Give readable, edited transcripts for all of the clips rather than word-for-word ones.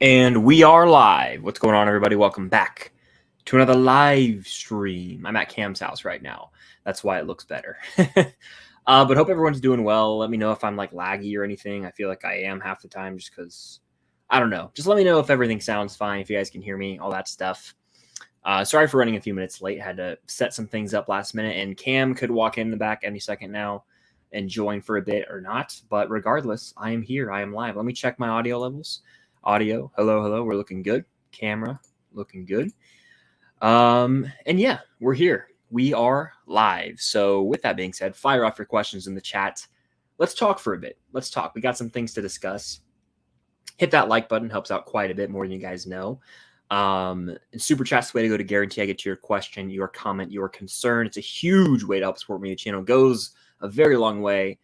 And we are live. What's going on, everybody? Welcome back to another live stream. I'm at Cam's house right now. That's why it looks better. But hope everyone's doing well. Let me know if I'm like laggy or anything. I feel like I am half the time just because, I don't know. Just let me know if everything sounds fine, if you guys can hear me, all that stuff. Sorry for running a few minutes late. Had to set some things up last minute, and Cam could walk in the back any second now and join for a bit or not. But regardless, I am here. I am live. Let me check my audio levels. Audio, hello, we're looking good. Camera, looking good. And yeah, we're here. We are live. So with that being said, fire off your questions in the chat. Let's talk for a bit. Let's talk. We got some things to discuss. Hit that like button, helps out quite a bit more than you guys know. Super chat's the way to go to guarantee I get to your question, your comment, your concern. It's a huge way to help support me. The channel goes a very long way.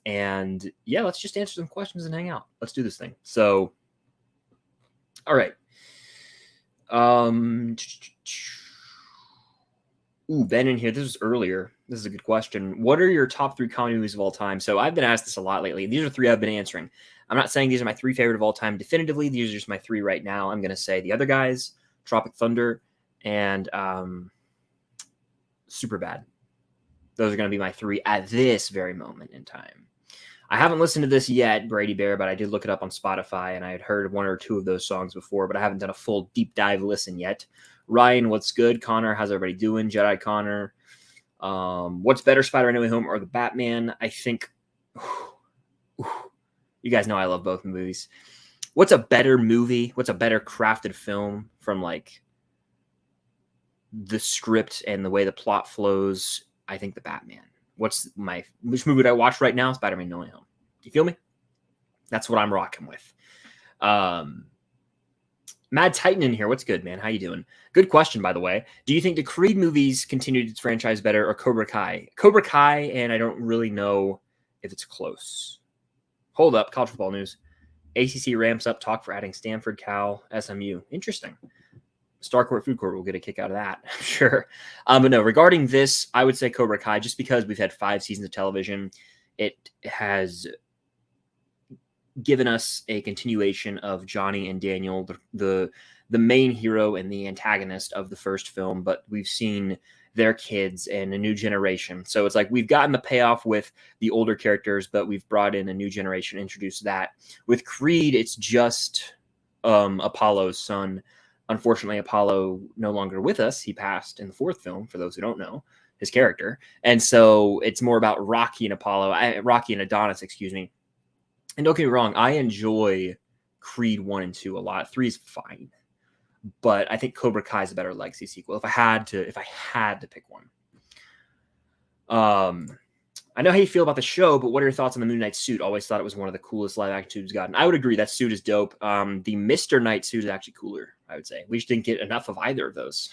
And yeah, let's just answer some questions and hang out. Let's do this thing. So, all right. Ben in here. This was earlier. This is a good question. What are your top 3 comedy movies of all time? So I've been asked this a lot lately. These are 3 I've been answering. I'm not saying these are my 3 favorite of all time definitively. These are just my 3 right now. I'm going to say The Other Guys, Tropic Thunder, and Superbad. Those are going to be my 3 at this very moment in time. I haven't listened to this yet, Brady Bear, but I did look it up on Spotify, and I had heard 1 or 2 of those songs before, but I haven't done a full deep dive listen yet. Ryan, what's good? Connor, how's everybody doing? Jedi Connor. What's better, Spider-Man No Way Home or the Batman? I think... you guys know I love both movies. What's a better movie? What's a better crafted film from, like, the script and the way the plot flows? I think the Batman. Which movie would I watch right now? Spider-Man No Way Home. You feel me? That's what I'm rocking with. Mad Titan in here. What's good, man? How you doing? Good question, by the way. Do you think the Creed movies continued its franchise better or Cobra Kai? Cobra Kai, and I don't really know if it's close. Hold up. College football news. ACC ramps up talk for adding Stanford, Cal, SMU. Interesting. Star Court Food Court will get a kick out of that, I'm sure. But no, regarding this, I would say Cobra Kai, just because we've had 5 seasons of television, it has given us a continuation of Johnny and Daniel, the main hero and the antagonist of the first film, but we've seen their kids and a new generation. So it's like we've gotten the payoff with the older characters, but we've brought in a new generation, introduced that. With Creed, it's just Apollo's son. Unfortunately, Apollo no longer with us. He passed in the 4th film, for those who don't know his character. And so it's more about Rocky and Adonis, excuse me. And don't get me wrong, I enjoy Creed 1 and 2 a lot. 3 is fine. But I think Cobra Kai is a better legacy sequel if I had to pick one. I know how you feel about the show, but what are your thoughts on the Moon Knight suit? Always thought it was one of the coolest live action suits gotten. I would agree that suit is dope. The Mr. Knight suit is actually cooler, I would say. We just didn't get enough of either of those.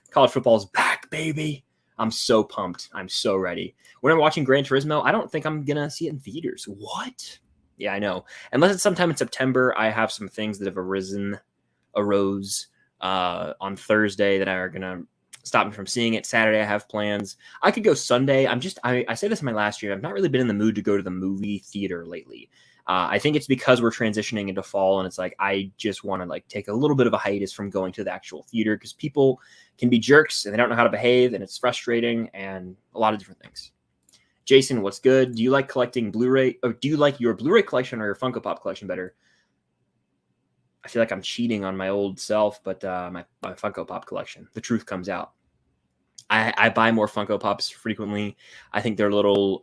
College football's back, baby. I'm so pumped. I'm so ready. When I'm watching Gran Turismo, I don't think I'm going to see it in theaters. What? Yeah, I know. Unless it's sometime in September, I have some things that have arose on Thursday that are going to stop me from seeing it. Saturday, I have plans. I could go Sunday. I say this in my last year. I've not really been in the mood to go to the movie theater lately. I think it's because we're transitioning into fall, and it's like I just want to like take a little bit of a hiatus from going to the actual theater because people can be jerks and they don't know how to behave, and it's frustrating and a lot of different things. Jason, what's good? Do you like collecting Blu-ray, or do you like your Blu-ray collection or your Funko Pop collection better? I feel like I'm cheating on my old self, but my Funko Pop collection, the truth comes out. I buy more Funko Pops frequently. I think they're a little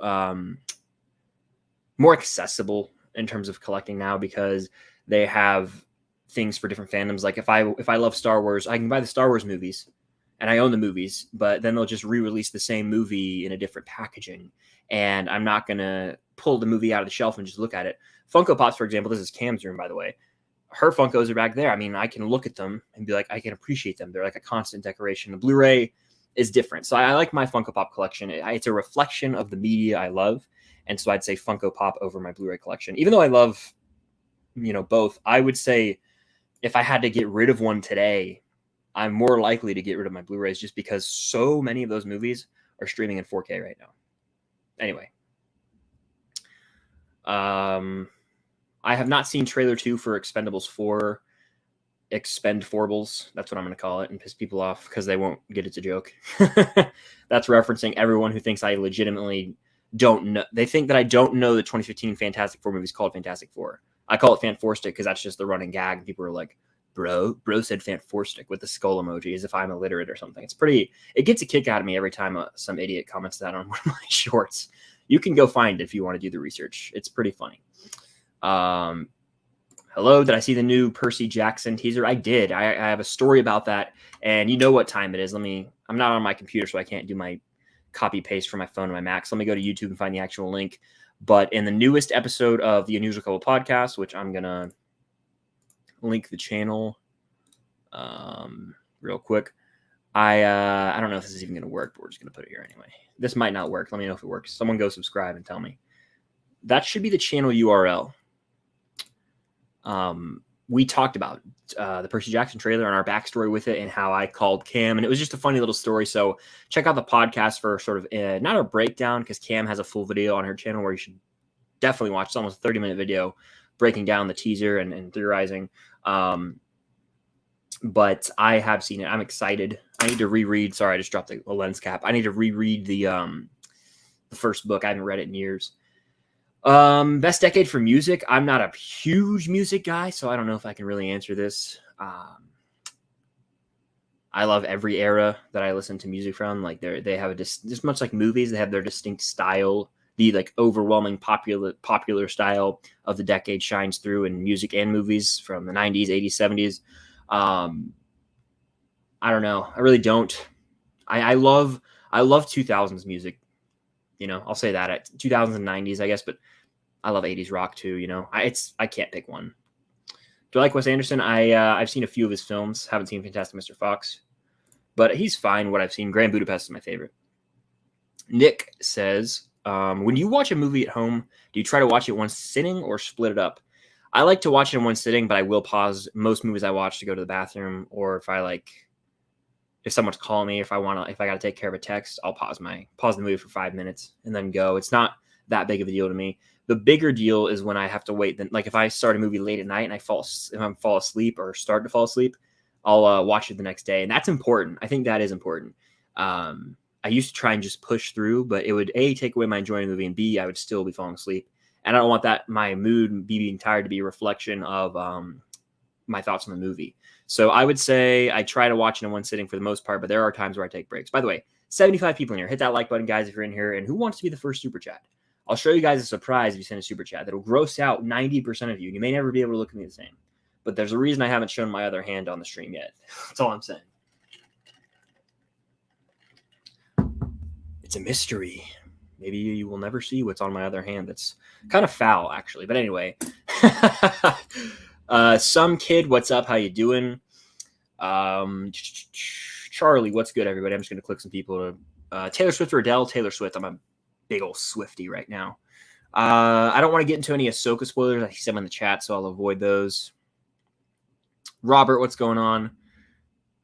more accessible in terms of collecting now because they have things for different fandoms. Like if I love Star Wars, I can buy the Star Wars movies and I own the movies, but then they'll just re-release the same movie in a different packaging. And I'm not going to pull the movie out of the shelf and just look at it. Funko Pops, for example, this is Cam's room, by the way. Her Funkos are back there. I mean, I can look at them and be like, I can appreciate them. They're like a constant decoration. The Blu-ray is different. So I like my Funko Pop collection. It's a reflection of the media I love. And so I'd say Funko Pop over my Blu-ray collection. Even though I love, both, I would say if I had to get rid of one today, I'm more likely to get rid of my Blu-rays just because so many of those movies are streaming in 4K right now. Anyway. I have not seen trailer 2 for Expendables 4. Expendables. That's what I'm going to call it, and piss people off because they won't get it's a joke. That's referencing everyone who thinks I legitimately don't know. They think that I don't know the 2015 Fantastic Four movies called Fantastic Four. I call it Fanforstic because that's just the running gag. People are like, bro said Fanforstic with the skull emoji as if I'm illiterate or something. It's pretty, it gets a kick out of me every time some idiot comments that on one of my shorts. You can go find it if you want to do the research. It's pretty funny. Hello, did I see the new Percy Jackson teaser? I did. I have a story about that, and you know what time it is. I'm not on my computer, so I can't do my copy paste from my phone to my Mac. So let me go to YouTube and find the actual link. But in the newest episode of the Unusual Couple podcast, which I'm gonna link the channel real quick. I don't know if this is even gonna work, but we're just gonna put it here anyway. This might not work. Let me know if it works. Someone go subscribe and tell me. That should be the channel URL. We talked about the Percy Jackson trailer and our backstory with it and how I called Cam, and it was just a funny little story. So check out the podcast for sort of not a breakdown, because Cam has a full video on her channel where you should definitely watch. It's almost a 30-minute video breaking down the teaser and theorizing. But I have seen it. I'm excited. I need to reread. Sorry, I just dropped a lens cap. I need to reread the first book. I haven't read it in years. Best decade for music. I'm not a huge music guy, so I don't know if I can really answer this. I love every era that I listen to music from. Like they have just much like movies, they have their distinct style. The like overwhelming popular style of the decade shines through in music and movies from the 90s, 80s, 70s. I don't know. I really don't. I love 2000s music. You know, I'll say that at 2000s and 90s, I guess, but I love 80s rock too. You know, I can't pick one. Do I like Wes Anderson? I've seen a few of his films. Haven't seen Fantastic Mr. Fox, but he's fine. What I've seen, Grand Budapest is my favorite. Nick says, when you watch a movie at home, do you try to watch it one sitting or split it up? I like to watch it in one sitting, but I will pause most movies I watch to go to the bathroom, or if someone's calling me, if I got to take care of a text, I'll pause the movie for 5 minutes and then go. It's not that big of a deal to me. The bigger deal is when I have to wait. Then, like if I start a movie late at night and if I fall asleep or start to fall asleep, I'll watch it the next day, and that's important. I think that is important. I used to try and just push through, but it would A, take away my enjoying the movie, and B, I would still be falling asleep. And I don't want that my mood being tired to be a reflection of my thoughts on the movie. So I would say I try to watch it in one sitting for the most part, but there are times where I take breaks. By the way, 75 people in here. Hit that like button, guys, if you're in here. And who wants to be the first super chat? I'll show you guys a surprise if you send a super chat that'll gross out 90% of you. You may never be able to look at me the same. But there's a reason I haven't shown my other hand on the stream yet. That's all I'm saying. It's a mystery. Maybe you will never see what's on my other hand. That's kind of foul, actually. But anyway. Some kid, what's up? How you doing? Charlie, what's good, everybody? I'm just going to click some people. Taylor Swift or Adele? Taylor Swift. I'm a big old Swiftie right now. I don't want to get into any Ahsoka spoilers. I see some in the chat, so I'll avoid those. Robert, what's going on?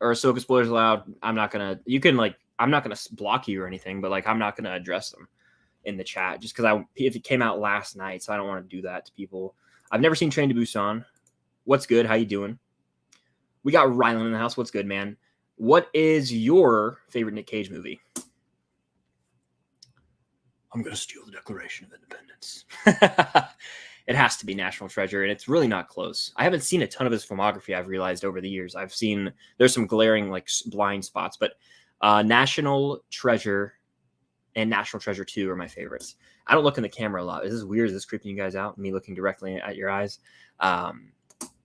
Are Ahsoka spoilers allowed? I'm not going to block you or anything, but I'm not going to address them in the chat just because if it came out last night, so I don't want to do that to people. I've never seen Train to Busan. What's good? How you doing? We got Rylan in the house. What's good, man? What is your favorite Nick Cage movie? I'm going to steal the Declaration of Independence. It has to be National Treasure, and it's really not close. I haven't seen a ton of his filmography, I've realized over the years. There's some glaring blind spots, but National Treasure and National Treasure 2 are my favorites. I don't look in the camera a lot. Is this weird? Is this creeping you guys out? Me looking directly at your eyes?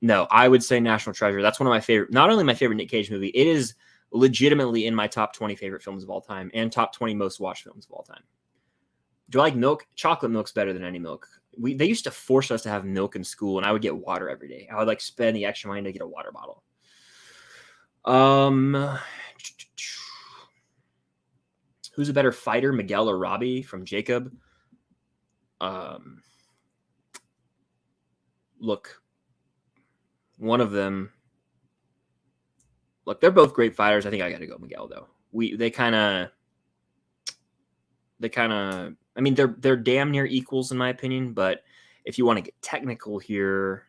No, I would say National Treasure. That's one of my favorite, not only my favorite Nick Cage movie, it is legitimately in my top 20 favorite films of all time and top 20 most watched films of all time. Do I like milk? Chocolate milk's better than any milk. They used to force us to have milk in school, and I would get water every day. I would spend the extra money to get a water bottle. Who's a better fighter, Miguel or Robbie from Jacob? Look, one of them. Look, they're both great fighters. I think I got to go Miguel though. They kind of. I mean, they're damn near equals in my opinion, but if you want to get technical here,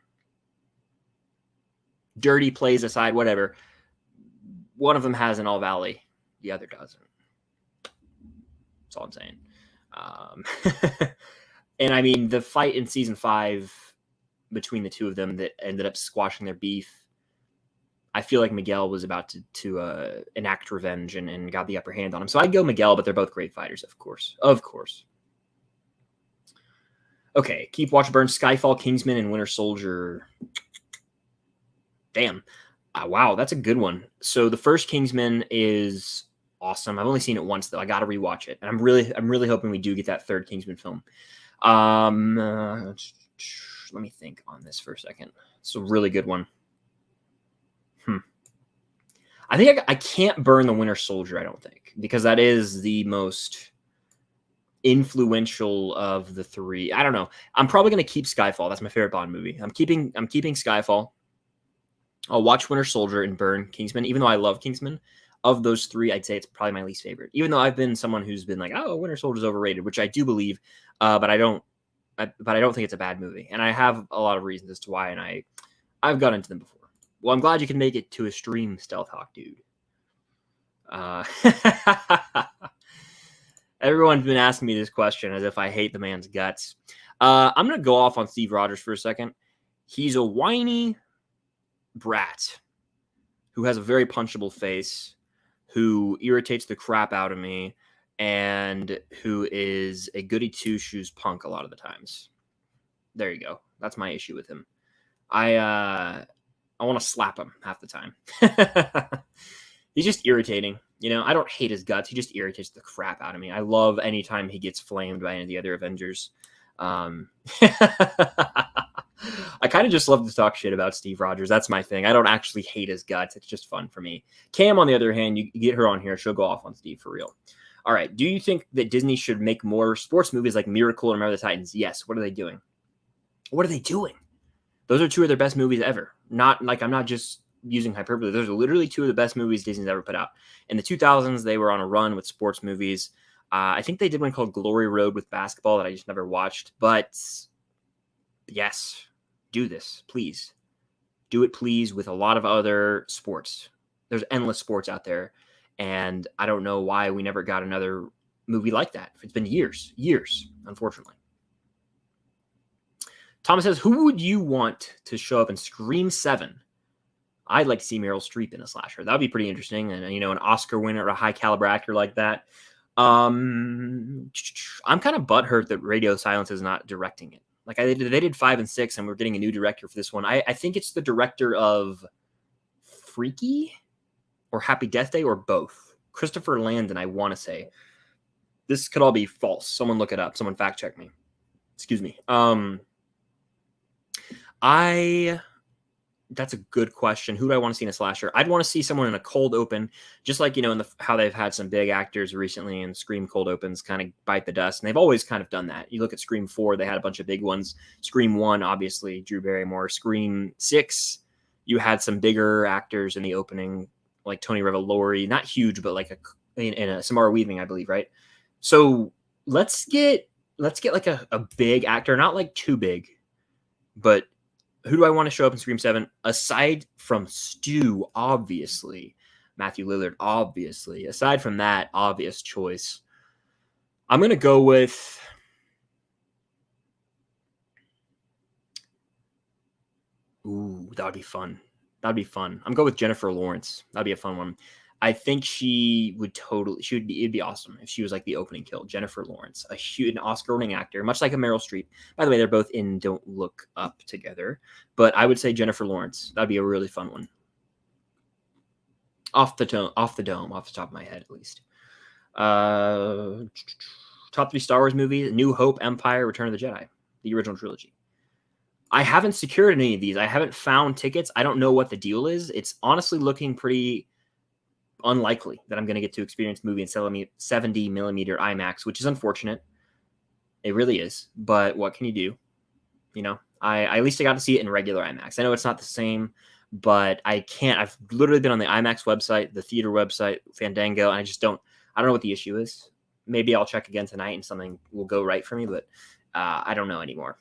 dirty plays aside, whatever, one of them has an All Valley, the other doesn't. That's all I'm saying. And I mean, the fight in season 5 between the two of them that ended up squashing their beef, I feel like Miguel was about to enact revenge and got the upper hand on him. So I'd go Miguel, but they're both great fighters, of course. Of course. Okay, Keep Watch Burn, Skyfall, Kingsman, and Winter Soldier. Damn. Wow, that's a good one. So the first Kingsman is awesome. I've only seen it once, though. I got to rewatch it. And I'm really hoping we do get that third Kingsman film. Let me think on this for a second. It's a really good one. I think I can't burn the Winter Soldier, I don't think, because that is the most influential of the three. I don't know. I'm probably going to keep Skyfall. That's my favorite Bond movie. I'm keeping Skyfall. I'll watch Winter Soldier and burn Kingsman, even though I love Kingsman. Of those three, I'd say it's probably my least favorite, even though I've been someone who's been like, oh, Winter Soldier's overrated, which I do believe, but I don't think it's a bad movie. And I have a lot of reasons as to why, and I've gone into them before. Well, I'm glad you can make it to a stream, Stealth Hawk, dude. Everyone's been asking me this question as if I hate the man's guts. I'm going to go off on Steve Rogers for a second. He's a whiny brat who has a very punchable face, who irritates the crap out of me, and who is a goody two-shoes punk a lot of the times. There you go. That's my issue with him. I want to slap him half the time. He's just irritating. You know, I don't hate his guts. He just irritates the crap out of me. I love anytime he gets flamed by any of the other Avengers. I kind of just love to talk shit about Steve Rogers. That's my thing. I don't actually hate his guts. It's just fun for me. Cam, on the other hand, you get her on here. She'll go off on Steve for real. All right. Do you think that Disney should make more sports movies like Miracle and Remember the Titans? Yes. What are they doing? What are they doing? Those are two of their best movies ever. Not like I'm not just using hyperbole. Those are literally two of the best movies Disney's ever put out. In the 2000s, they were on a run with sports movies. I think they did one called Glory Road with basketball that I just never watched. But yes, do this, please. Do it, please, with a lot of other sports. There's endless sports out there. And I don't know why we never got another movie like that. It's been years, unfortunately. Thomas says, who would you want to show up in Scream 7? I'd like to see Meryl Streep in a slasher. That would be pretty interesting. And, you know, an Oscar winner or a high caliber actor like that. I'm kind of butthurt that Radio Silence is not directing it. Like they did 5 and 6, and we're getting a new director for this one. I think it's the director of Freaky or Happy Death Day or both. Christopher Landon, I want to say. This could all be false. Someone look it up. Someone fact check me. Excuse me. That's a good question. Who do I want to see in a slasher? I'd want to see someone in a cold open, just like, you know, how they've had some big actors recently in Scream cold opens kind of bite the dust. And they've always kind of done that. You look at Scream 4, they had a bunch of big ones. Scream 1, obviously, Drew Barrymore. Scream 6, you had some bigger actors in the opening, like Tony Revolori, not huge, but like a Samara Weaving, I believe, right? So let's get like a big actor, not like too big, but who do I want to show up in Scream 7? Aside from Stu, obviously. Matthew Lillard, obviously. Aside from that, obvious choice. I'm going to go with... Ooh, that would be fun. That'd be fun. I'm going with Jennifer Lawrence. That'd be a fun one. I think it'd be awesome if she was like the opening kill. Jennifer Lawrence, an Oscar-winning actor, much like a Meryl Streep. By the way, they're both in Don't Look Up together. But I would say Jennifer Lawrence. That'd be a really fun one. Off the top of my head, at least. Top 3 Star Wars movies: New Hope, Empire, Return of the Jedi, the original trilogy. I haven't secured any of these. I haven't found tickets. I don't know what the deal is. It's honestly looking pretty unlikely that I'm going to get to experience the movie in 70 millimeter IMAX, which is unfortunate. It really is. But what can you do? You know, at least I got to see it in regular IMAX. I know it's not the same, but I can't. I've literally been on the IMAX website, the theater website, Fandango, and I don't know what the issue is. Maybe I'll check again tonight and something will go right for me, but I don't know anymore.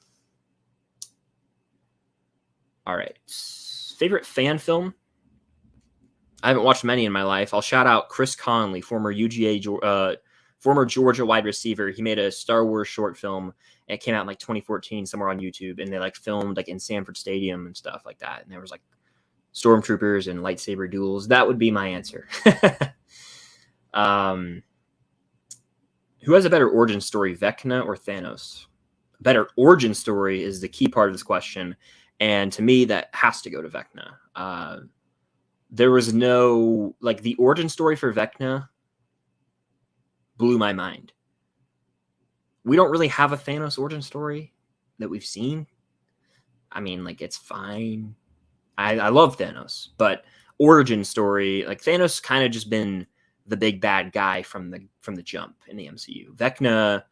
All right. Favorite fan film? I haven't watched many in my life. I'll shout out Chris Conley, former former Georgia wide receiver. He made a Star Wars short film. And it came out in like 2014 somewhere on YouTube, and they like filmed like in Sanford Stadium and stuff like that. And there was like stormtroopers and lightsaber duels. That would be my answer. Who has a better origin story, Vecna or Thanos? Better origin story is the key part of this question, and to me, that has to go to Vecna. There was no like the origin story for Vecna blew my mind. We don't really have a Thanos origin story that we've seen. I mean, like it's fine. I love Thanos, but origin story, like Thanos kind of just been the big bad guy from the jump in the MCU. Vecna,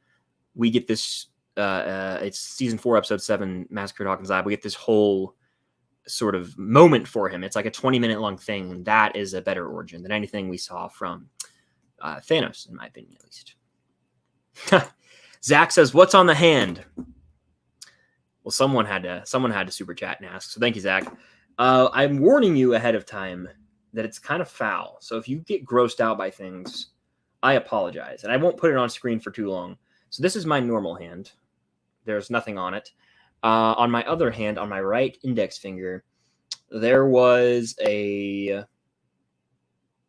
we get this it's season 4, episode 7, Massacre at Hawkins Lab. We get this whole sort of moment for him. It's like a 20-minute long thing. That is a better origin than anything we saw from Thanos, in my opinion, at least. Zach says, "What's on the hand?" Well, someone had to super chat and ask. So thank you, Zach. I'm warning you ahead of time that it's kind of foul. So if you get grossed out by things, I apologize, and I won't put it on screen for too long. So this is my normal hand. There's nothing on it. On my other hand, on my right index finger, there was a,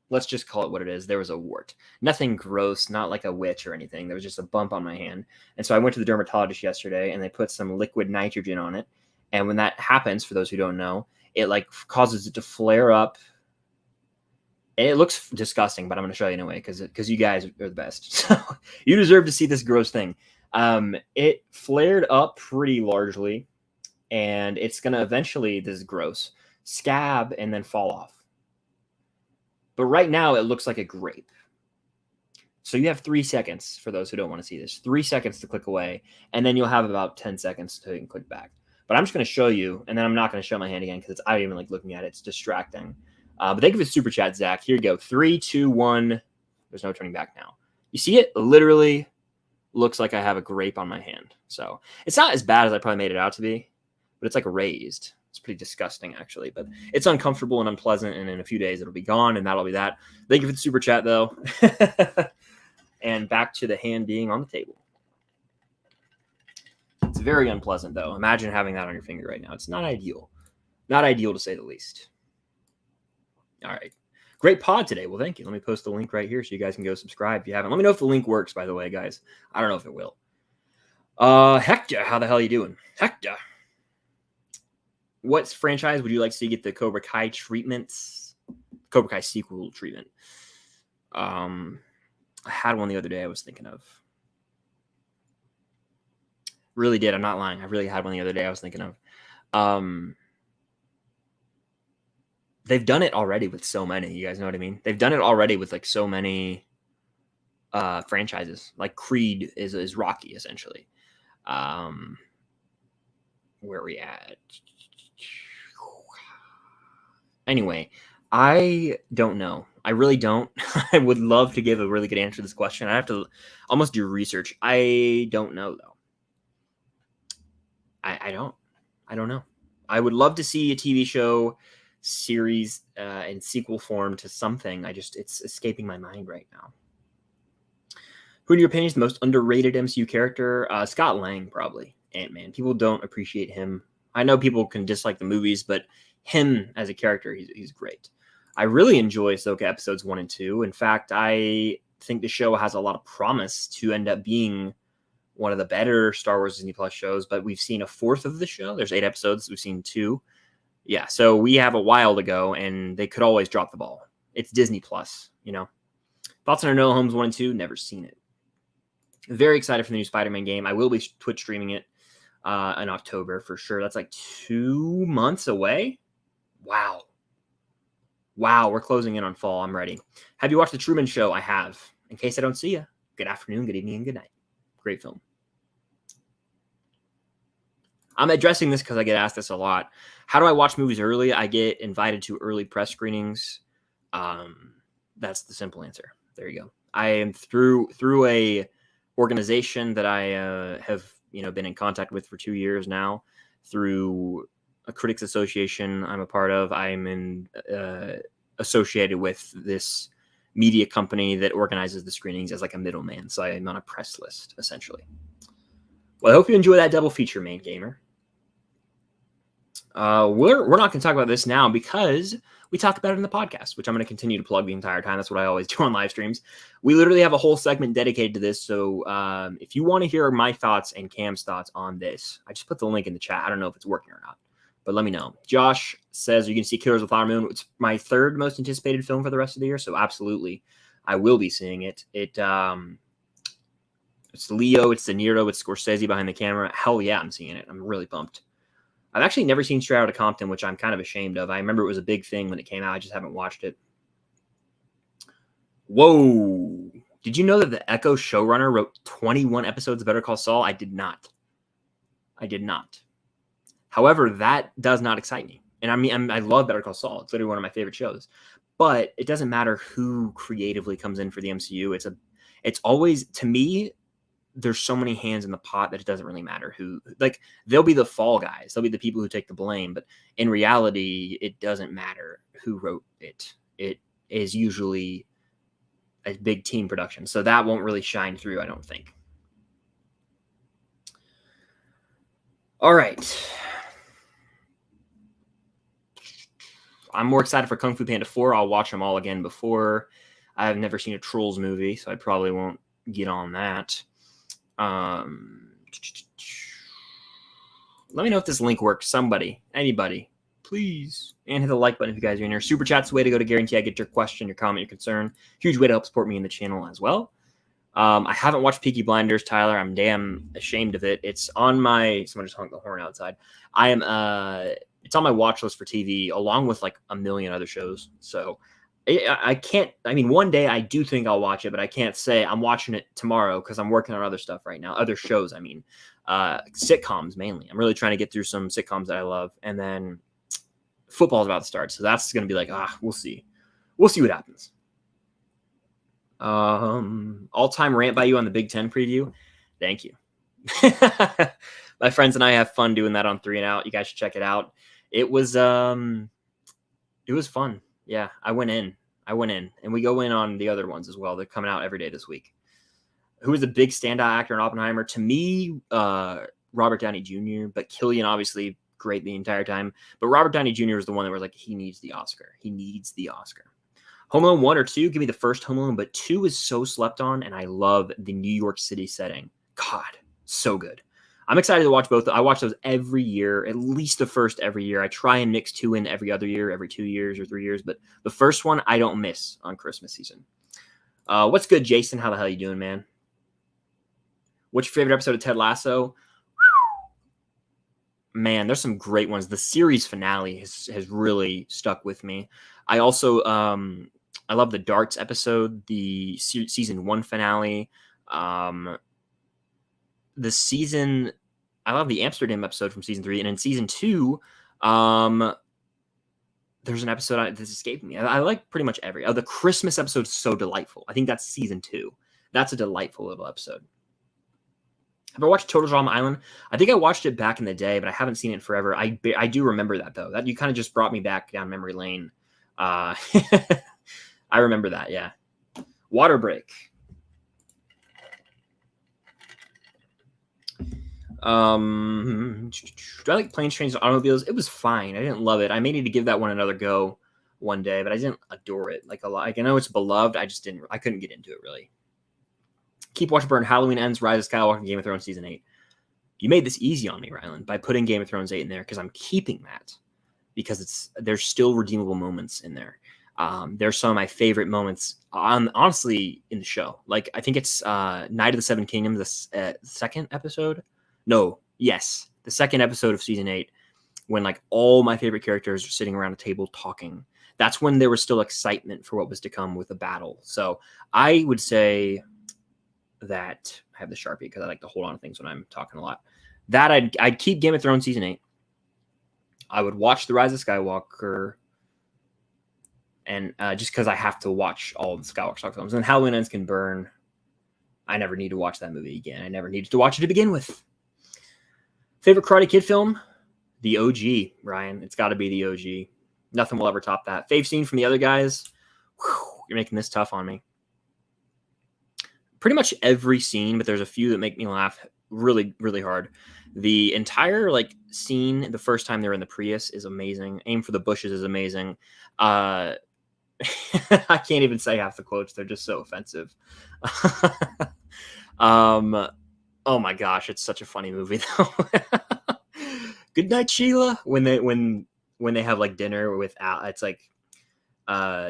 let's just call it what it is. There was a wart. Nothing gross, not like a witch or anything. There was just a bump on my hand. And so I went to the dermatologist yesterday, and they put some liquid nitrogen on it. And when that happens, for those who don't know, it like causes it to flare up. And it looks disgusting, but I'm going to show you anyway because you guys are the best. So you deserve to see this gross thing. It flared up pretty largely, and it's going to eventually, this is gross, scab and then fall off. But right now it looks like a grape. So you have 3 seconds, for those who don't want to see this, 3 seconds to click away, and then you'll have about 10 seconds to click back. But I'm just going to show you, and then I'm not going to show my hand again because I don't even like looking at it. It's distracting. But thank you for the super chat, Zach. Here you go. 3, 2, 1. There's no turning back now. You see it? Literally looks like I have a grape on my hand. So it's not as bad as I probably made it out to be, but it's like raised. It's pretty disgusting, actually. But it's uncomfortable and unpleasant, and in a few days it'll be gone, and that'll be that. Thank you for the super chat, though. And back to the hand being on the table. It's very unpleasant, though. Imagine having that on your finger right now. It's not ideal. Not ideal, to say the least. All right. Great pod today. Well, thank you. Let me post the link right here so you guys can go subscribe if you haven't. Let me know if the link works, by the way, guys. I don't know if it will. Hector, how the hell are you doing? Hector. What franchise would you like to see get the Cobra Kai treatments? Cobra Kai sequel treatment. I had one the other day I was thinking of. Really did. I'm not lying. I really had one the other day I was thinking of. They've done it already with so many. You guys know what I mean? They've done it already with like so many franchises. Like Creed is Rocky, essentially. Where are we at? Anyway, I don't know. I really don't. I would love to give a really good answer to this question. I have to almost do research. I don't know, though. I don't know. I would love to see a TV show, series, in sequel form to something. It's escaping my mind right now. Who, in your opinion, is the most underrated MCU character? Scott Lang, probably. Ant-Man. People don't appreciate him. I know people can dislike the movies, but him as a character, he's great. I really enjoy Ahsoka episodes 1 and 2. In fact, I think the show has a lot of promise to end up being one of the better Star Wars Disney Plus shows, but we've seen a fourth of the show. There's 8 episodes. We've seen 2. Yeah, so we have a while to go, and they could always drop the ball. It's Disney Plus, you know. Thoughts on Enola Holmes 1 and 2? Never seen it. Very excited for the new Spider-Man game. I will be Twitch streaming it in October for sure. That's like 2 months away. Wow, we're closing in on fall. I'm ready. Have you watched The Truman Show? I have. In case I don't see you, good afternoon, good evening, and good night. Great film. I'm addressing this because I get asked this a lot. How do I watch movies early? I get invited to early press screenings. That's the simple answer. There you go. I am through a organization that I have been in contact with for 2 years now, through a critics association I'm a part of. I'm associated with this media company that organizes the screenings as like a middleman. So I'm on a press list, essentially. Well, I hope you enjoy that double feature, main gamer. We're not going to talk about this now because we talk about it in the podcast, which I'm going to continue to plug the entire time. That's what I always do on live streams. We literally have a whole segment dedicated to this. So if you want to hear my thoughts and Cam's thoughts on this, I just put the link in the chat. I don't know if it's working or not, but let me know. Josh says you can see Killers of the Flower Moon. It's my third most anticipated film for the rest of the year. So absolutely, I will be seeing it. It's Leo, it's De Niro, it's Scorsese behind the camera. Hell yeah, I'm seeing it. I'm really pumped. I've actually never seen Straight Outta Compton, which I'm kind of ashamed of. I remember it was a big thing when it came out. I just haven't watched it. Whoa. Did you know that the Echo showrunner wrote 21 episodes of Better Call Saul? I did not. However, that does not excite me. And I mean, I love Better Call Saul. It's literally one of my favorite shows. But it doesn't matter who creatively comes in for the MCU. It's always, to me, there's so many hands in the pot that it doesn't really matter who, like, they'll be the fall guys. They'll be the people who take the blame. But in reality, it doesn't matter who wrote it. It is usually a big team production. So that won't really shine through, I don't think. All right. I'm more excited for Kung Fu Panda 4. I'll watch them all again before. I've never seen a Trolls movie, so I probably won't get on that. Let me know if this link works. Somebody, anybody, please. And hit the like button if you guys are in here. Super Chat's the way to go to guarantee I get your question, your comment, your concern. Huge way to help support me in the channel as well. I haven't watched Peaky Blinders, Tyler. I'm damn ashamed of it. It's on my, someone just honked the horn outside. It's on my watch list for TV along with like a million other shows. So I can't, I mean, one day I do think I'll watch it, but I can't say I'm watching it tomorrow because I'm working on other stuff right now. Other shows, I mean, sitcoms mainly. I'm really trying to get through some sitcoms that I love. And then football's about to start. So that's going to be like, we'll see. We'll see what happens. All-time rant by you on the Big Ten preview. Thank you. My friends and I have fun doing that on 3 and Out. You guys should check it out. It was fun. Yeah, I went in, and we go in on the other ones as well. They're coming out every day this week. Who was a big standout actor in Oppenheimer? To me, Robert Downey Jr., but Cillian obviously great the entire time. But Robert Downey Jr. is the one that was like, he needs the Oscar. He needs the Oscar. Home Alone 1 or 2, give me the first Home Alone, but 2 is so slept on, and I love the New York City setting. God, so good. I'm excited to watch both. I watch those every year, at least the first every year. I try and mix 2 in every other year, every 2 years or 3 years, but the first one I don't miss on Christmas season. What's good, Jason? How the hell are you doing, man? What's your favorite episode of Ted Lasso? Man, there's some great ones. The series finale has really stuck with me. I also I love the darts episode, the season 1 finale. I love the Amsterdam episode from season 3, and in season 2, there's an episode that's escaping me. I like pretty much every. The Christmas episode is so delightful. I think that's season 2. That's a delightful little episode. Have I watched Total Drama Island? I think I watched it back in the day, but I haven't seen it in forever. I do remember that though. That you kind of just brought me back down memory lane. I remember that. Yeah. Water break. Do I like Planes, Trains, and Automobiles? It was fine. I didn't love it. I may need to give that one another go one day, but I didn't adore it like a lot. Like, I know it's beloved. I couldn't get into it really. Keep Watch Burn, Halloween Ends, Rise of Skywalker, Game of Thrones Season 8. You made this easy on me, Ryland, by putting Game of Thrones 8 in there because I'm keeping that because there's still redeemable moments in there. There's some of my favorite moments, honestly, in the show. Like, I think it's Night of the Seven Kingdoms, the second episode. No, yes, the second episode of Season 8, when like all my favorite characters are sitting around a table talking. That's when there was still excitement for what was to come with the battle. So I would say that I have the Sharpie because I like to hold on to things when I'm talking a lot. That I'd keep Game of Thrones Season 8. I would watch The Rise of Skywalker, and just because I have to watch all of the Skywalker films. And Halloween Ends can burn. I never need to watch that movie again. I never needed to watch it to begin with. Favorite Karate Kid film? The OG, Ryan. It's got to be the OG. Nothing will ever top that. Fave scene from the other guys. Whew, you're making this tough on me. Pretty much every scene, but there's a few that make me laugh really, really hard. The entire like scene, the first time they're in the Prius, is amazing. Aim for the bushes is amazing. I can't even say half the quotes; they're just so offensive. Oh my gosh, it's such a funny movie though. Good night, Sheila. When they have like dinner with Al, it's like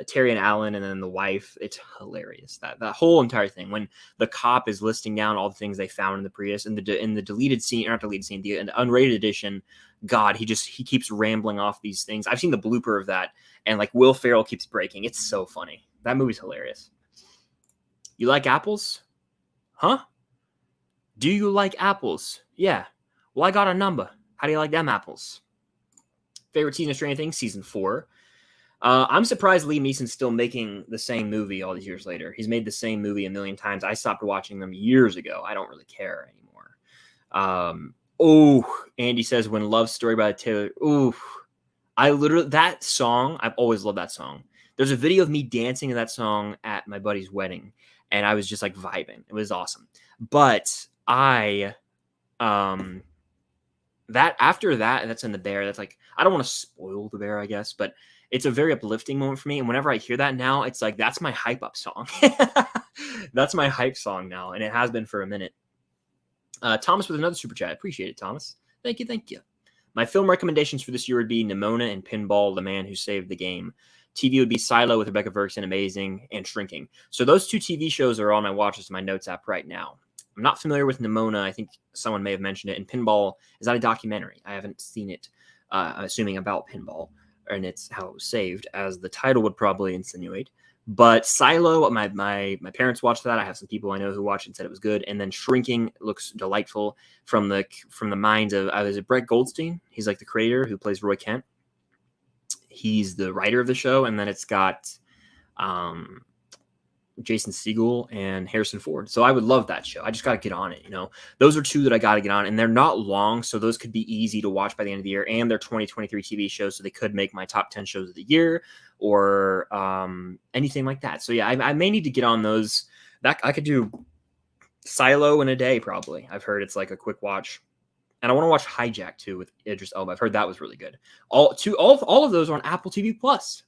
Terry and Alan, and then the wife. It's hilarious. That whole entire thing when the cop is listing down all the things they found in the Prius in the deleted scene, or not deleted scene, the unrated edition. God, he keeps rambling off these things. I've seen the blooper of that, and like Will Ferrell keeps breaking. It's so funny. That movie's hilarious. You like apples? Huh? Do you like apples? Yeah. Well, I got a number. How do you like them apples? Favorite season of Stranger Things? Season 4. I'm surprised Liam Neeson's still making the same movie all these years later. He's made the same movie a million times. I stopped watching them years ago. I don't really care anymore. Andy says, When Love Story by Taylor. Ooh, that song, I've always loved that song. There's a video of me dancing to that song at my buddy's wedding, and I was just like vibing. It was awesome. But after that, that's in The Bear. That's like, I don't want to spoil The Bear, I guess, but it's a very uplifting moment for me. And whenever I hear that now, it's like, that's my hype up song. That's my hype song now. And it has been for a minute. Thomas with another super chat. Appreciate it, Thomas. Thank you. My film recommendations for this year would be Nimona and Pinball, The Man Who Saved the Game. TV would be Silo with Rebecca Ferguson, amazing, and Shrinking. So those 2 TV shows are on my watch list in my notes app right now. I'm not familiar with Nimona. I think someone may have mentioned it. And Pinball, is that a documentary? I haven't seen it. I'm assuming about pinball, and it's how it was saved, as the title would probably insinuate. But Silo, my parents watched that. I have some people I know who watched it and said it was good. And then Shrinking looks delightful from the minds of, is it Brett Goldstein? He's like the creator who plays Roy Kent. He's the writer of the show. And then it's got Jason Segel and Harrison Ford. So I would love that show. I just got to get on it. Those are 2 that I got to get on, and they're not long. So those could be easy to watch by the end of the year, and they're 2023 TV shows. So they could make my top 10 shows of the year or anything like that. So yeah, I may need to get on those. That I could do Silo in a day. Probably. I've heard it's like a quick watch, and I want to watch Hijack too with Idris Elba. I've heard that was really good. All of those are on Apple TV Plus.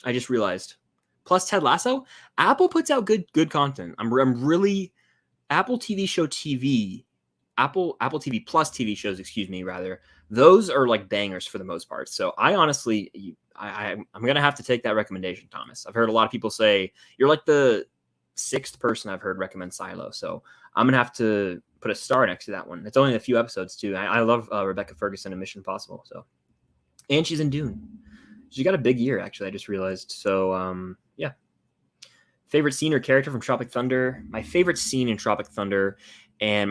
I just realized. Plus Ted Lasso, Apple puts out good content. I'm really Apple TV show TV, Apple TV Plus TV shows, rather. Those are like bangers for the most part. So I honestly, I'm gonna have to take that recommendation, Thomas. I've heard a lot of people say you're like the 6th person I've heard recommend Silo. So I'm gonna have to put a star next to that one. It's only a few episodes too. I love Rebecca Ferguson and Mission Impossible. So, and she's in Dune. She got a big year, actually. I just realized. So, yeah. Favorite scene or character from Tropic Thunder? My favorite scene in Tropic Thunder, and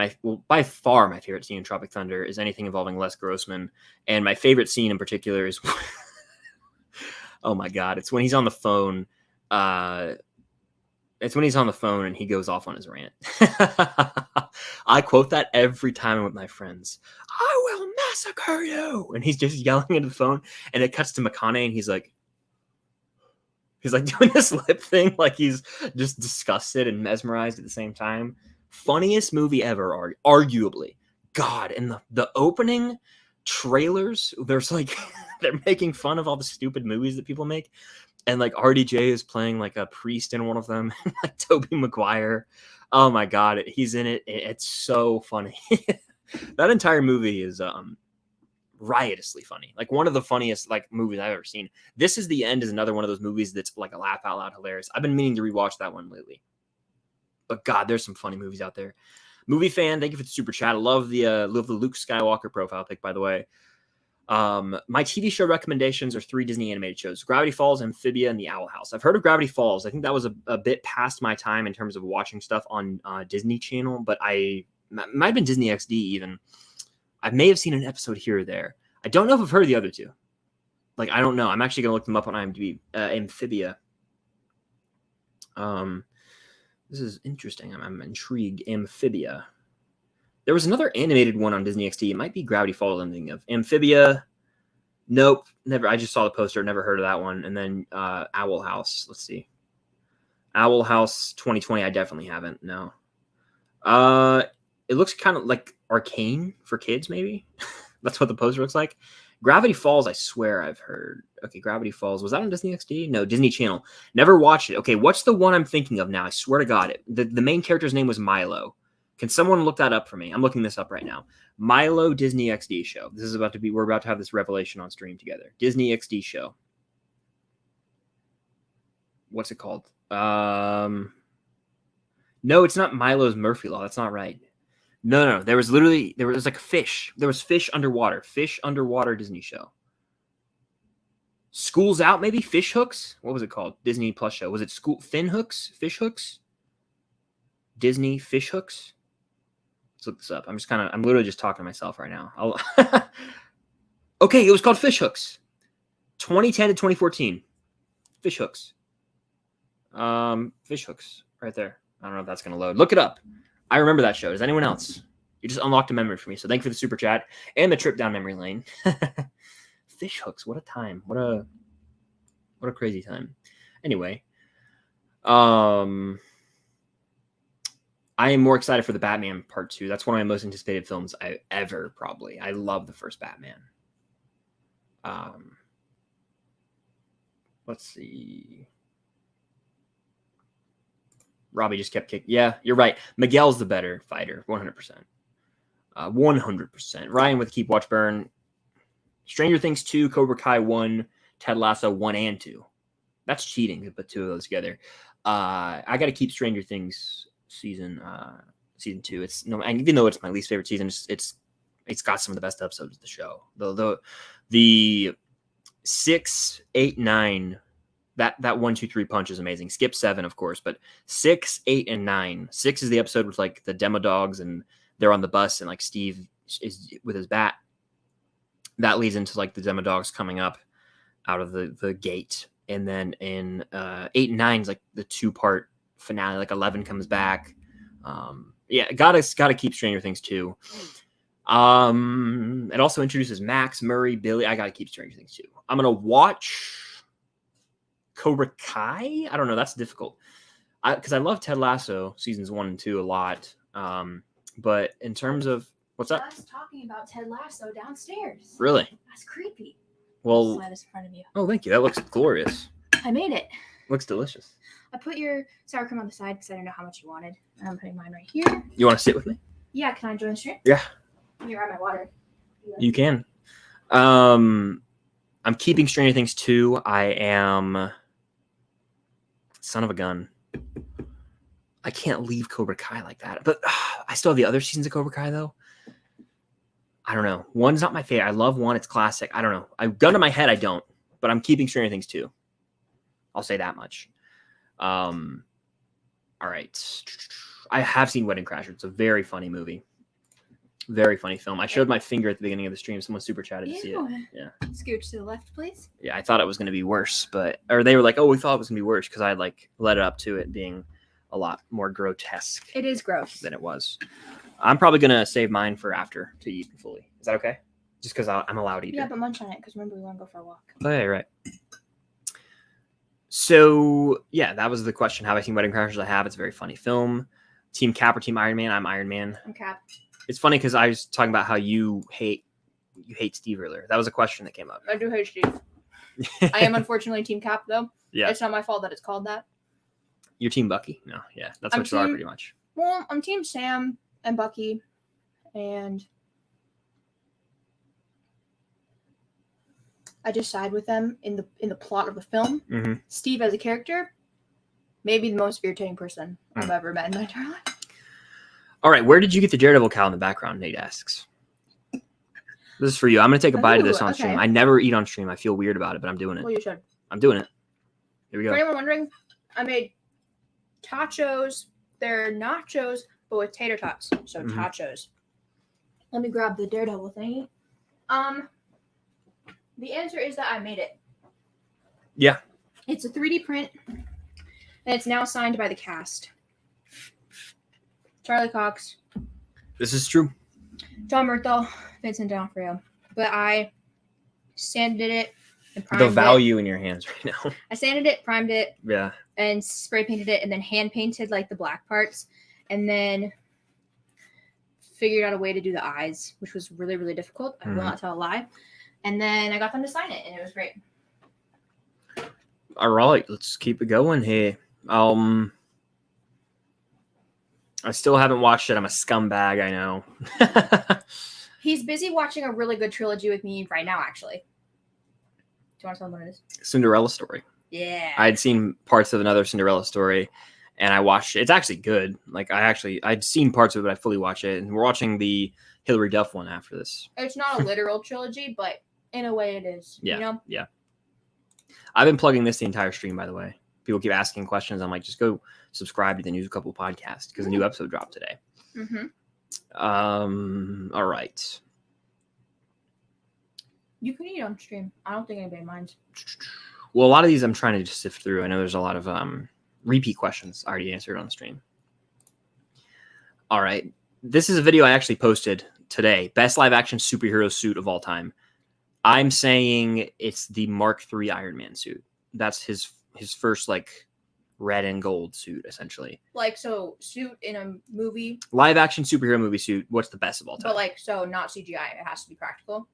by far my favorite scene in Tropic Thunder, is anything involving Les Grossman. And my favorite scene in particular is, oh my God, it's when he's on the phone. It's when he's on the phone and he goes off on his rant. I quote that every time I'm with my friends. I will massacre you. And he's just yelling into the phone, and it cuts to McConaughey, and he's like doing this lip thing, like he's just disgusted and mesmerized at the same time. Funniest movie ever, arguably. God, and the opening trailers, there's like, they're making fun of all the stupid movies that people make. And like RDJ is playing like a priest in one of them, and like Tobey Maguire. Oh my God, he's in it. It's so funny. That entire movie is riotously funny. Like one of the funniest like movies I've ever seen. This Is the End is another one of those movies that's like a laugh out loud hilarious. I've been meaning to rewatch that one lately. But God, there's some funny movies out there. Movie fan, thank you for the super chat. I love the Luke Skywalker profile pic, by the way. My TV show recommendations are 3 Disney animated shows: Gravity Falls, Amphibia, and The Owl House. I've heard of Gravity Falls. I think that was a bit past my time in terms of watching stuff on Disney Channel, but might have been Disney XD even. I may have seen an episode here or there. I don't know if I've heard of the other 2. Like, I don't know. I'm actually going to look them up on IMDb. Amphibia. This is interesting. I'm intrigued. Amphibia. There was another animated one on Disney XD. It might be Gravity Falls. I'm thinking of Amphibia. Nope, never. I just saw the poster. Never heard of that one. And then Owl House. Let's see. Owl House 2020. I definitely haven't. No. It looks kind of like Arcane for kids. Maybe that's what the poster looks like. Gravity Falls. I swear I've heard. Okay, Gravity Falls. Was that on Disney XD? No, Disney Channel. Never watched it. Okay, what's the one I'm thinking of now? I swear to God, the main character's name was Milo. Can someone look that up for me? I'm looking this up right now. Milo Disney XD show. This is about to be, we're about to have this revelation on stream together. Disney XD show. What's it called? No, it's not Milo's Murphy Law. That's not right. No. There was like a fish. There was fish underwater. Fish underwater Disney show. School's Out, maybe? Fish Hooks? What was it called? Disney Plus show. Was it Fin Hooks? Fish Hooks? Disney Fish Hooks? Let's look this up. I'm literally just talking to myself right now. Okay, it was called Fish Hooks. 2010 to 2014. Fish Hooks. Fish Hooks. Right there. I don't know if that's going to load. Look it up. I remember that show. Does anyone else? You just unlocked a memory for me. So thank you for the super chat and the trip down memory lane. Fish Hooks. What a time. What a crazy time. Anyway. I am more excited for the Batman Part 2. That's one of my most anticipated films probably. I love the first Batman. Let's see. Robbie just kept kicking. Yeah, you're right. Miguel's the better fighter, 100%. 100%. Ryan with Keep Watch Burn. Stranger Things 2, Cobra Kai 1, Ted Lasso 1 and 2. That's cheating to put two of those together. I got to keep Stranger Things season 2. It's and even though it's my least favorite season, it's got some of the best episodes of the show. The 6, 8, 9, that 1, 2, 3 punch is amazing. Skip 7, of course, but 6, 8, and 9. 6 is the episode with like the demo dogs and they're on the bus and like Steve is with his bat. That leads into like the demo dogs coming up out of the gate. And then in 8 and 9 is like the 2-part finale. Like 11 comes back. Yeah, gotta keep Stranger Things 2. It also introduces Max, Murray, Billy. I gotta keep Stranger Things 2. I'm gonna watch Cobra Kai. I don't know. That's difficult. Because I love Ted Lasso seasons 1 and 2 a lot. But in terms of what's up? I was talking about Ted Lasso downstairs. Really? That's creepy. Well, Slide this in front of you. Oh, thank you. That looks glorious. I made it. Looks delicious. I put your sour cream on the side because I didn't know how much you wanted. And I'm putting mine right here. You want to sit with me? Yeah, can I join the stream? Yeah. Let me grab my water. You can. I'm keeping Stranger Things 2. I am son of a gun. I can't leave Cobra Kai like that. But I still have the other seasons of Cobra Kai, though. I don't know. 1's not my favorite. I love 1. It's classic. I don't know. Gun to my head, I don't. But I'm keeping Stranger Things 2. I'll say that much. All right. I have seen Wedding Crashers. It's a very funny movie. Very funny film. I showed my finger at the beginning of the stream. Someone super chatted to see it. Yeah. Scooch to the left, please. Yeah, I thought it was going to be worse, or they were like, "Oh, we thought it was going to be worse," because I like led it up to it being a lot more grotesque. It is gross than it was. I'm probably going to save mine for after to eat fully. Is that okay? Just because I'm allowed to eat. Yeah, but munch on it because remember we want to go for a walk. Oh, yeah, right. So yeah, that was the question. Have I seen Wedding Crashers? I have. It's a very funny film. Team Cap or Team Iron Man? I'm Iron Man. I'm Cap. It's funny because I was talking about how you hate Steve earlier. That was a question that came up. I do hate Steve. I am unfortunately Team Cap though. Yeah. It's not my fault that it's called that. You're Team Bucky? No, yeah. That's what you are pretty much. Well, I'm Team Sam and Bucky and I just side with them in the plot of the film. Mm-hmm. Steve as a character, maybe the most irritating person I've ever met in my entire life. All right, where did you get the Daredevil cow in the background? Nate asks. This is for you. I'm going to take a bite of this on stream. I never eat on stream. I feel weird about it, but I'm doing it. Well, you should. I'm doing it. Here we go. For anyone wondering, I made tachos. They're nachos, but with tater tots. So tachos. Let me grab the Daredevil thingy. The answer is that I made it. Yeah. It's a 3D print, and it's now signed by the cast. Charlie Cox, This is true. John Berthel, Vincent D'Onofrio. But I sanded it and primed The value in your hands right now. I sanded it, primed it, Yeah. and spray painted it, and then hand painted like the black parts, and then figured out a way to do the eyes, which was really, really difficult. I will not tell a lie. And then I got them to sign it, and it was great. All right, let's keep it going here. I still haven't watched it. I'm a scumbag, I know. He's busy watching a really good trilogy with me right now, actually. Do you want to tell him what it is? Cinderella Story. Yeah. I'd seen parts of another Cinderella Story, and I watched it. It's actually good. Like, I'd seen parts of it, but I fully watch it. And we're watching the Hilary Duff one after this. It's not a literal trilogy, but in a way it is. Yeah. You know? Yeah. I've been plugging this the entire stream, by the way. People keep asking questions. I'm like, just go subscribe to the News Couple podcast because a new episode dropped today. All right. You can eat on stream. I don't think anybody minds. Well, a lot of these I'm trying to just sift through. I know there's a lot of repeat questions I already answered on the stream. All right. This is a video I actually posted today. Best live action superhero suit of all time. I'm saying it's the Mark III Iron Man suit. That's his first like red and gold suit, essentially. Like, so suit in a movie. Live action superhero movie suit. What's the best of all time? But like, so not CGI. It has to be practical.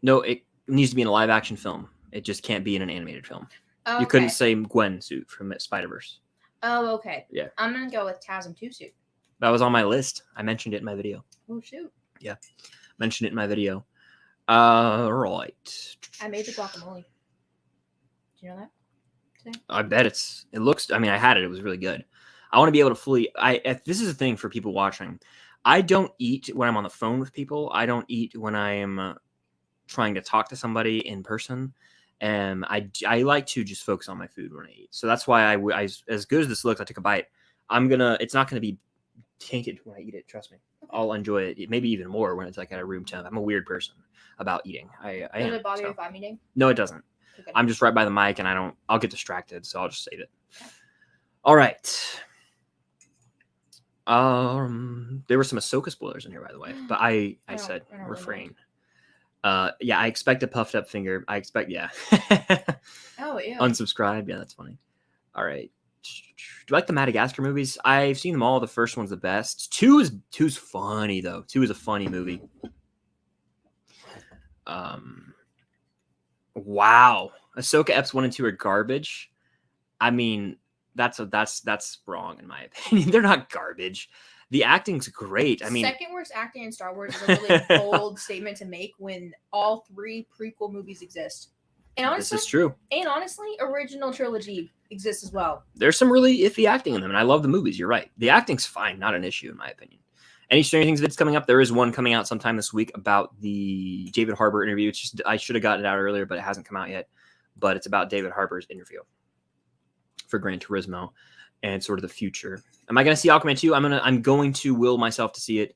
No, it needs to be in a live action film. It just can't be in an animated film. Oh, You couldn't say Gwen suit from Spider-Verse. Oh, okay. Yeah. I'm going to go with TASM 2 suit. That was on my list. I mentioned it in my video. Oh, shoot. Yeah. Mentioned it in my video. Right. I made the guacamole. Do you know that? Today? I bet it looks, I mean, I had it. It was really good. I want to be able to fully, this is a thing for people watching. I don't eat when I'm on the phone with people. I don't eat when I am trying to talk to somebody in person. And I like to just focus on my food when I eat. So that's why I as good as this looks, I took a bite. It's not going to be tainted when I eat it. Trust me. I'll enjoy it. Maybe even more when it's like at a room temp. I'm a weird person about eating. Does it bother you if I'm eating? No, it doesn't. Okay. I'm just right by the mic and I'll get distracted. So I'll just save it. Okay. All right. There were some Ahsoka spoilers in here, by the way, but I said refrain. Yeah, I expect a puffed up finger. I expect, yeah. Oh, yeah. Unsubscribe. Yeah, that's funny. All right. Do you like the Madagascar movies? I've seen them all. The first one's the best. Two's funny though. 2 is a funny movie. Wow. Ahsoka Eps 1 and 2 are garbage. I mean, that's wrong in my opinion. They're not garbage. The acting's great. I mean, second worst acting in Star Wars is a really bold statement to make when all 3 prequel movies exist. And honestly, this is true. And honestly, original trilogy exists as well. There's some really iffy acting in them, and I love the movies. You're right. The acting's fine, not an issue in my opinion. Any Stranger Things vids coming up? There is one coming out sometime this week about the David Harbour interview. It's just I should have gotten it out earlier, but it hasn't come out yet. But it's about David Harbour's interview for Gran Turismo and sort of the future. Am I going to see Aquaman 2? I'm going to will myself to see it.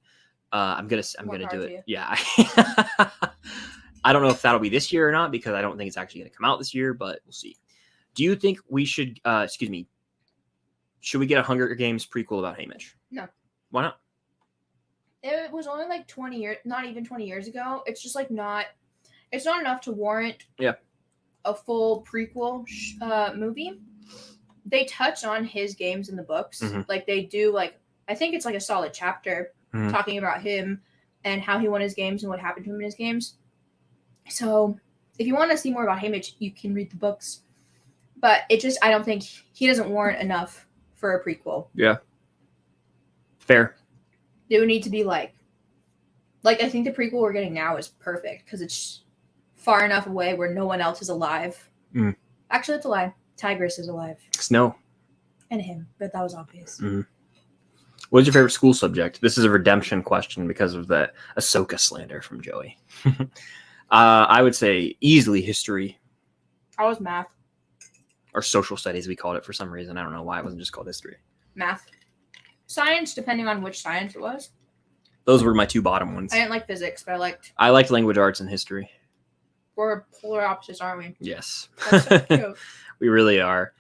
I'm gonna do it. Yeah. I don't know if that'll be this year or not because I don't think it's actually going to come out this year, but we'll see. Do you think we should? Should we get a Hunger Games prequel about Haymitch? No. Why not? It was only like 20 years, not even 20 years ago. It's just like it's not enough to warrant a full prequel movie. They touch on his games in the books. Mm-hmm. Like they do, like, I think it's like a solid chapter talking about him and how he won his games and what happened to him in his games. So if you want to see more about Haymitch, you can read the books. But I don't think he doesn't warrant enough for a prequel. Yeah. Fair. It would need to be like I think the prequel we're getting now is perfect because it's far enough away where no one else is alive. Mm. Actually, it's a lie. Tigress is alive. Snow. And him, but that was obvious. Mm. What's your favorite school subject? This is a redemption question because of the Ahsoka slander from Joey. I would say easily history. I was math. Or social studies, we called it for some reason. I don't know why it wasn't just called history. Math. Science, depending on which science it was. Those were my 2 bottom ones. I didn't like physics, but I liked language arts and history. We're polar opposites, aren't we? Yes. That's so cute. We really are.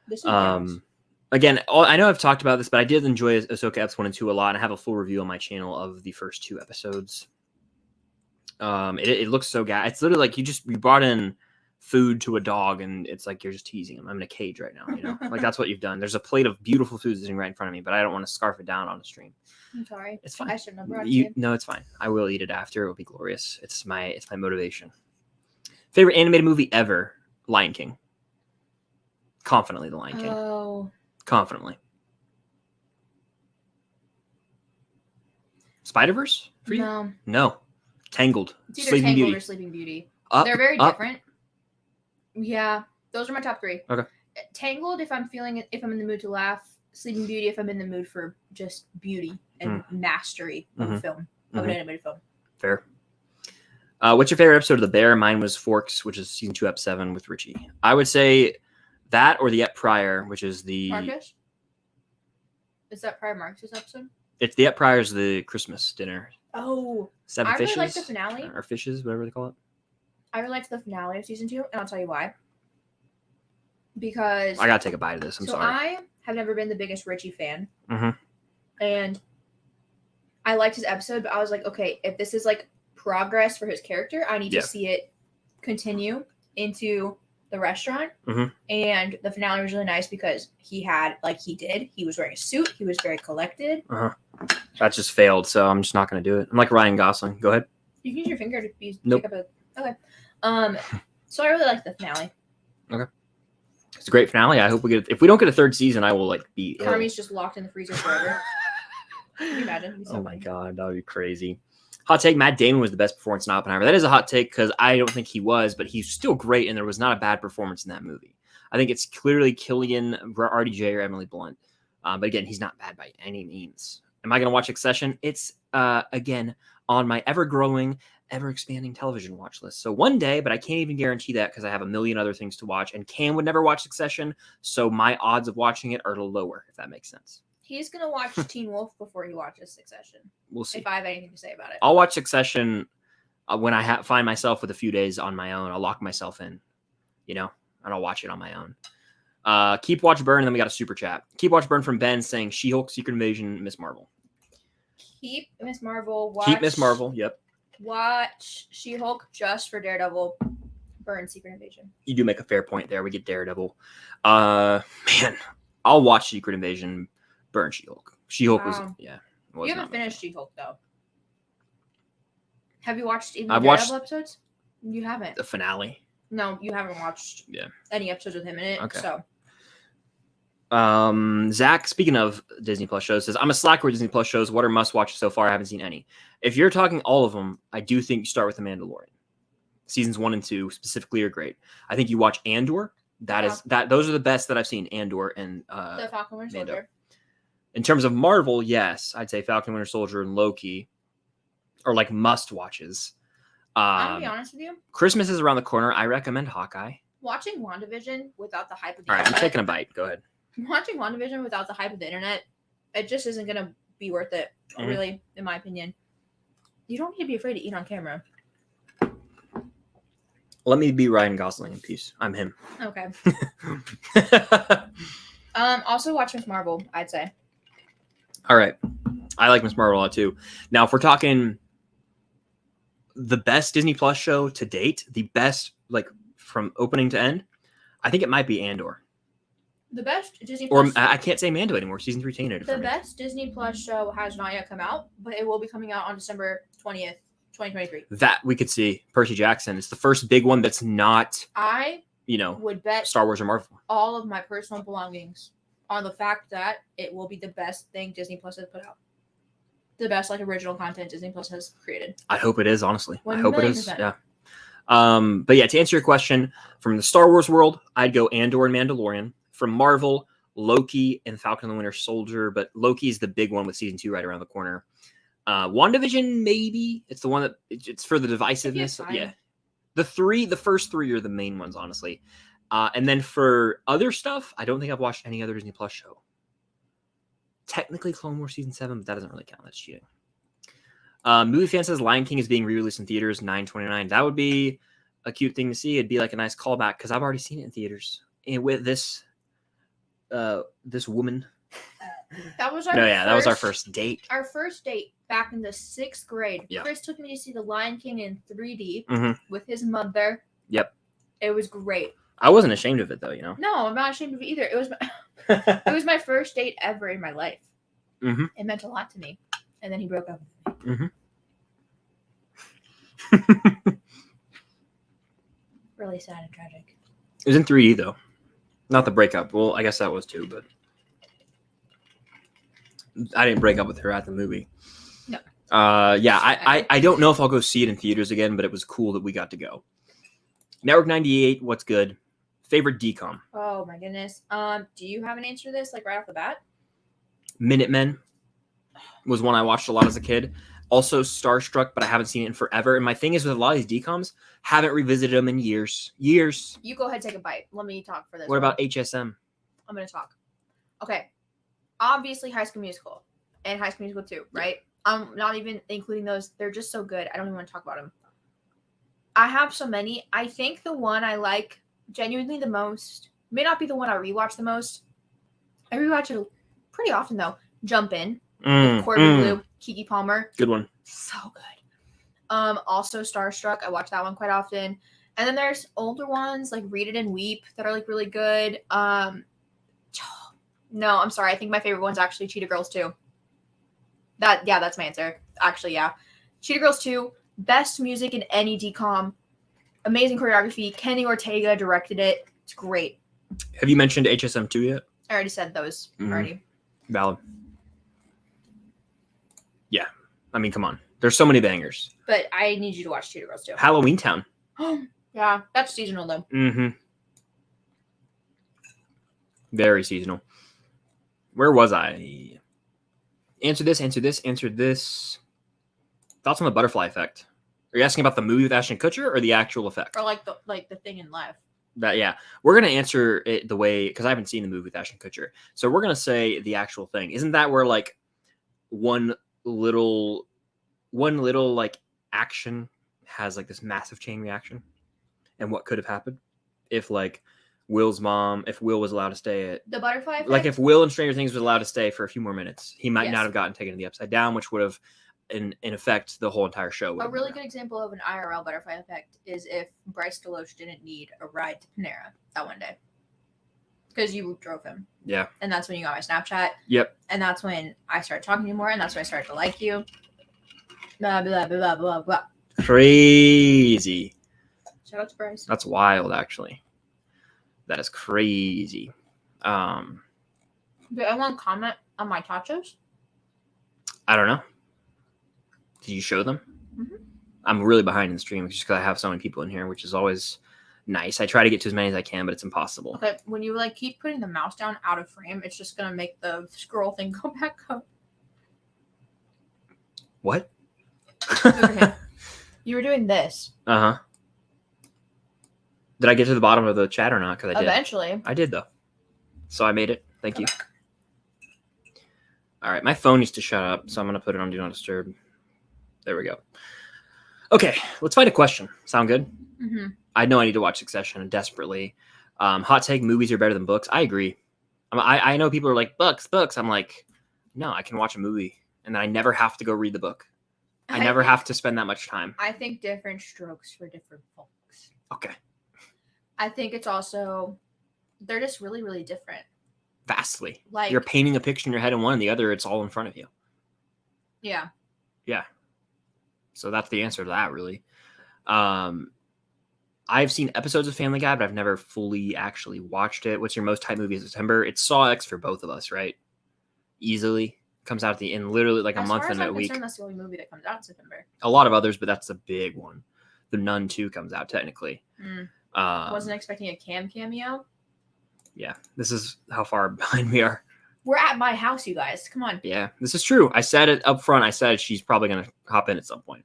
This is Again, I know I've talked about this, but I did enjoy Ahsoka Eps 1 and 2 a lot. And I have a full review on my channel of the first 2 episodes. It looks so It's literally like you brought in food to a dog, and it's like you're just teasing him. I'm in a cage right now, you know. Like that's what you've done. There's a plate of beautiful food sitting right in front of me, but I don't want to scarf it down on the stream. I'm sorry. It's fine. I shouldn't have brought you. No, it's fine. I will eat it after. It will be glorious. It's my motivation. Favorite animated movie ever? Lion King. Confidently, The Lion King. Oh. Confidently. Spider-Verse for you? No. Tangled. It's either Sleeping Tangled Beauty. Or Sleeping Beauty. They're very different. Yeah, those are my top 3. Okay. Tangled, if I'm in the mood to laugh. Sleeping Beauty, if I'm in the mood for just beauty and mastery of a film, of an animated film. Fair. What's your favorite episode of The Bear? Mine was Forks, which is season 2, episode 7 with Richie. I would say that or the Ep Prior, which is the Marcus. Is that Prior Marcus' episode? It's the Ep Prior's the Christmas dinner. Oh, 7 fishes. I really like the finale. Or fishes, whatever they call it. I really liked the finale of season 2, and I'll tell you why. Because I gotta take a bite of this. I'm sorry. I have never been the biggest Richie fan, and I liked his episode, but I was like, okay, if this is like progress for his character, I need to see it continue into the restaurant. And the finale was really nice because he was wearing a suit, he was very collected. That just failed, so I'm just not gonna do it. I'm like Ryan Gosling. Go ahead. You can use your finger to pick nope. up okay. So I really like the finale. Okay. It's a great finale. I hope we get. If we don't get a 3rd season, I will like be. Carmi's just locked in the freezer forever. Can you imagine? So my god, that would be crazy. Hot take: Matt Damon was the best performance in Oppenheimer. That is a hot take because I don't think he was, but he's still great, and there was not a bad performance in that movie. I think it's clearly Killian, RDJ, or Emily Blunt. But again, he's not bad by any means. Am I going to watch Succession? It's again on my ever-growing, ever-expanding television watch list. So one day, but I can't even guarantee that because I have a million other things to watch, and Cam would never watch Succession, so my odds of watching it are lower, if that makes sense. He's going to watch Teen Wolf before he watches Succession. We'll see. If I have anything to say about it. I'll watch Succession when I find myself with a few days on my own. I'll lock myself in, and I'll watch it on my own. Keep Watch Burn, and then we got a super chat. Keep Watch Burn from Ben saying She-Hulk, Secret Invasion, Miss Marvel. Keep Miss Marvel. Keep Miss Marvel, yep. Watch She-Hulk just for Daredevil. Burn Secret Invasion. You do make a fair point there. We get Daredevil. Man, I'll watch Secret Invasion. Burn She-Hulk. She-Hulk was you haven't finished She-Hulk though. Have you watched even I've Daredevil watched episodes? You haven't. The finale. No, you haven't watched any episodes with him in it. Okay. So Zach, speaking of Disney Plus shows, says, I'm a slacker with Disney Plus shows. What are must watches so far? I haven't seen any. If you're talking all of them, I do think you start with The Mandalorian. Seasons 1 and 2 specifically are great. I think you watch Andor. Those are the best that I've seen. Andor and the Falcon Winter Soldier. In terms of Marvel, yes, I'd say Falcon Winter Soldier and Loki are like must watches. I'm gonna be honest with you. Christmas is around the corner. I recommend Hawkeye. Watching WandaVision without the hype of the internet. I'm taking a bite. Go ahead. Watching WandaVision without the hype of the internet, it just isn't gonna be worth it, really, in my opinion. You don't need to be afraid to eat on camera. Let me be Ryan Gosling in peace. I'm him. Okay. Also watch Miss Marvel, I'd say. All right. I like Miss Marvel a lot too. Now, if we're talking the best Disney Plus show to date, the best, like from opening to end, I think it might be Andor. The best Disney Plus show, I can't say Mando anymore. Season 3 tainted. The best Disney Plus show has not yet come out, but it will be coming out on December 20th, 2023. That we could see. Percy Jackson. It's the first big one that's not, would bet Star Wars or Marvel. All of my personal belongings on the fact that it will be the best thing Disney Plus has put out. The best original content Disney Plus has created. I hope it is, honestly. I 1,000,000%. hope it is. Yeah. But yeah, to answer your question, from the Star Wars world, I'd go Andor and Mandalorian. From Marvel, Loki and Falcon and the Winter Soldier, but Loki is the big one with season 2 right around the corner. WandaVision, maybe. It's the one that it's for the divisiveness. Yeah. The first 3 are the main ones, honestly. And then for other stuff, I don't think I've watched any other Disney Plus show. Technically Clone Wars season 7, but that doesn't really count. That's cheating. Movie fan says Lion King is being re-released in theaters 9/29. That would be a cute thing to see. It'd be like a nice callback because I've already seen it in theaters. And with this this woman. That was our that was our first date. Our first date back in the 6th grade. Yeah. Chris took me to see The Lion King in 3D Mm-hmm. with his mother. Yep. It was great. I wasn't ashamed of it though, you know. No, I'm not ashamed of it either. It was my first date ever in my life. Mm-hmm. It meant a lot to me. And then he broke up with me. Mm-hmm. Really sad and tragic. It was in 3D though. Not the breakup. Well, I guess that was too, but I didn't break up with her at the movie. No. Yeah, I don't know if I'll go see it in theaters again, but it was cool that we got to go. Network 98, what's good? Favorite decom? Oh my goodness. Do you have an answer to this, like right off the bat? Minutemen was one I watched a lot as a kid. Also Starstruck, but I haven't seen it in forever. And my thing is with a lot of these decoms, haven't revisited them in years. Years. You go ahead and take a bite. Let me talk for this. What about HSM? I'm going to talk. Okay. Obviously High School Musical and High School Musical 2, right? I'm not even including those. They're just so good. I don't even want to talk about them. I have so many. I think the one I like genuinely the most may not be the one I rewatch the most. I rewatch it pretty often though. Jump In with Corbin Blue, Keke Palmer. Good one. So good. Also Starstruck. I watch that one quite often. And then there's older ones like Read It and Weep that are like really good. No, I'm sorry. I think my favorite one's actually Cheetah Girls 2. That's my answer. Actually, yeah. Cheetah Girls 2, best music in any decom. Amazing choreography. Kenny Ortega directed it. It's great. Have you mentioned HSM 2 yet? I already said those already. Valid. Yeah. I mean, come on. There's so many bangers. But I need you to watch Cheetah Girls 2. Halloween Town. Yeah, that's seasonal though. Mm-hmm. Very seasonal. Where was I? Answer this. Thoughts on the butterfly effect? Are you asking about the movie with Ashton Kutcher or the actual effect? Or like the thing in life. That, yeah. We're going to answer it the way, because I haven't seen the movie with Ashton Kutcher. So we're going to say the actual thing. Isn't that where like one little like action has like this massive chain reaction? And what could have happened if like Will's mom, if Will was allowed to stay at the butterfly effect? Like if Will in Stranger Things was allowed to stay for a few more minutes, he might Yes. not have gotten taken to the Upside Down, which would have in effect the whole entire show. A really good example of an IRL butterfly effect is if Bryce Deloche didn't need a ride to Panera that one day. Because you drove him. Yeah. And that's when you got my Snapchat. Yep. And that's when I started talking to you more, and that's when I started to like you. Blah, blah, blah, blah, blah, blah. Crazy. Shout out to Bryce. That's wild, actually. That is crazy. Did anyone comment on my tachos? I don't know. Did you show them? Mm-hmm. I'm really behind in the stream just because I have so many people in here, which is always nice. I try to get to as many as I can, but it's impossible. Okay, when you like keep putting the mouse down out of frame, it's just gonna make the scroll thing go back up. What? Okay. You were doing this. Uh-huh. Did I get to the bottom of the chat or not? Because I did. Eventually. I did, though. So I made it. Thank you. All right. My phone needs to shut up, so I'm going to put it on Do Not Disturb. There we go. Okay. Let's find a question. Sound good? Mm-hmm. I know I need to watch Succession desperately. Hot take, movies are better than books. I agree. I know people are like, books. I'm like, no, I can watch a movie, and then I never have to go read the book. I never have to spend that much time. I think different strokes for different folks. Okay. I think it's also, they're just really, really different. Vastly. Like you're painting a picture in your head in one, and the other, it's all in front of you. Yeah. Yeah. So that's the answer to that, really. I've seen episodes of Family Guy, but I've never fully actually watched it. What's your most hype movie of September? It's Saw X for both of us, right? Easily. Comes out in literally like a month and a week. That's the only movie that comes out in September. A lot of others, but that's the big one. The Nun 2 comes out technically. Wasn't expecting a Cam cameo. Yeah, this is how far behind we are. We're at my house, you guys. Come on. Yeah, this is true. I said it up front. I said she's probably going to hop in at some point.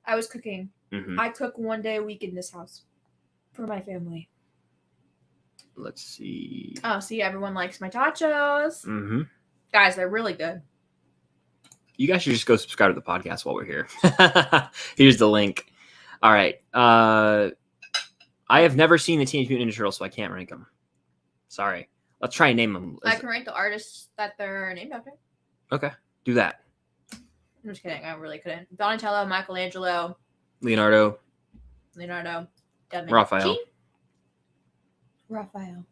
I was cooking. Mm-hmm. I cook one day a week in this house for my family. Let's see. Oh, see, everyone likes my tachos. Mm-hmm. Guys, they're really good. You guys should just go subscribe to the podcast while we're here. Here's the link. All right. I have never seen the Teenage Mutant Ninja Turtles, so I can't rank them. Sorry. Let's try and name them. I can rank the artists that they're named after. Okay, do that. I'm just kidding. I really couldn't. Donatello, Michelangelo, Leonardo, Da Vinci. Raphael.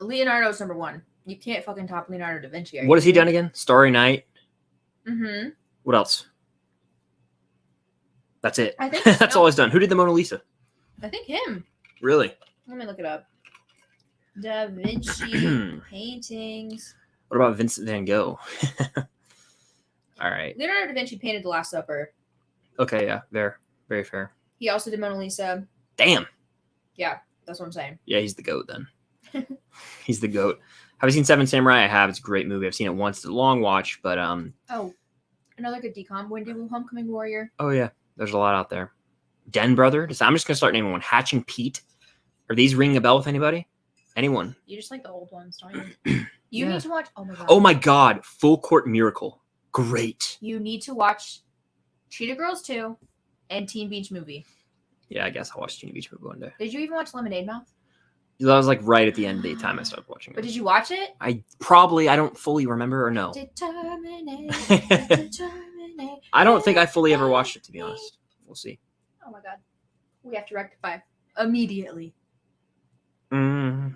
Leonardo's number 1. You can't fucking top Leonardo da Vinci. What has he done again? Starry Night. Mm-hmm. What else? That's it. I think that's all he's done. Who did the Mona Lisa? I think him. Really? Let me look it up. Da Vinci paintings. What about Vincent van Gogh? All right. Leonardo da Vinci painted The Last Supper. Okay, yeah, fair. Very fair. He also did Mona Lisa. Damn. Yeah, that's what I'm saying. Yeah, he's the GOAT then. He's the GOAT. Have you seen Seven Samurai? I have. It's a great movie. I've seen it once. It's a long watch, but Oh, another good decom. Wendy Wu, Homecoming Warrior. Oh yeah, there's a lot out there. Den Brother. I'm just gonna start naming one. Hatching Pete. Are these ringing a bell with anybody? Anyone? You just like the old ones, don't you? You need to watch. Oh my god. Oh my god. Full Court Miracle. Great. You need to watch Cheetah Girls 2 and Teen Beach Movie. Yeah, I guess I'll watch Teen Beach Movie one day. Did you even watch Lemonade Mouth? That was like right at the end of the time I started watching it. But did you watch it? I don't fully remember or no. I don't think I fully ever watched it, to be honest. We'll see. Oh my god. We have to rectify immediately. All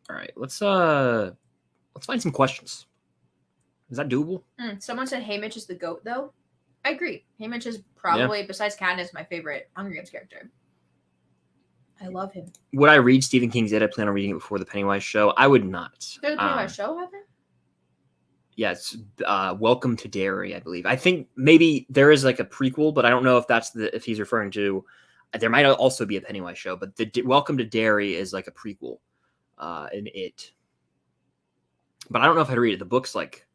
right, let's find some questions. Is that doable? Someone said Haymitch is the GOAT, though. I agree. Haymitch is probably, besides Katniss, my favorite Hunger Games character. I love him. Would I read Stephen King's It? I plan on reading it before the Pennywise show. I would not. There's a Pennywise show, happen? Yes, Welcome to Derry, I believe. I think maybe there is like a prequel, but I don't know if that's if he's referring to. There might also be a Pennywise show, but the Welcome to Derry is like a prequel in It. But I don't know if I'd read it. The book's like,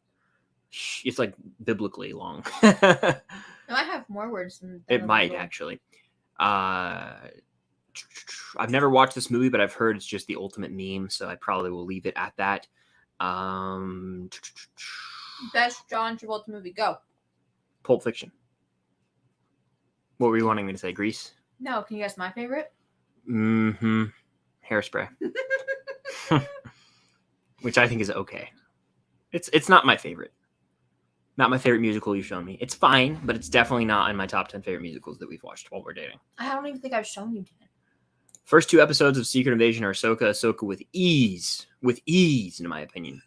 it's like biblically long. No, I have more words than it might actually. I've never watched this movie, but I've heard it's just the ultimate meme, so I probably will leave it at that. Best John Travolta movie, go. Pulp Fiction. What were you wanting me to say? Grease? No, can you guess my favorite? Hairspray. Which I think is okay. It's not my favorite. Not my favorite musical you've shown me. It's fine, but it's definitely not in my top 10 favorite musicals that we've watched while we're dating. I don't even think I've shown you 10. First 2 episodes of Secret Invasion are Ahsoka with ease, in my opinion.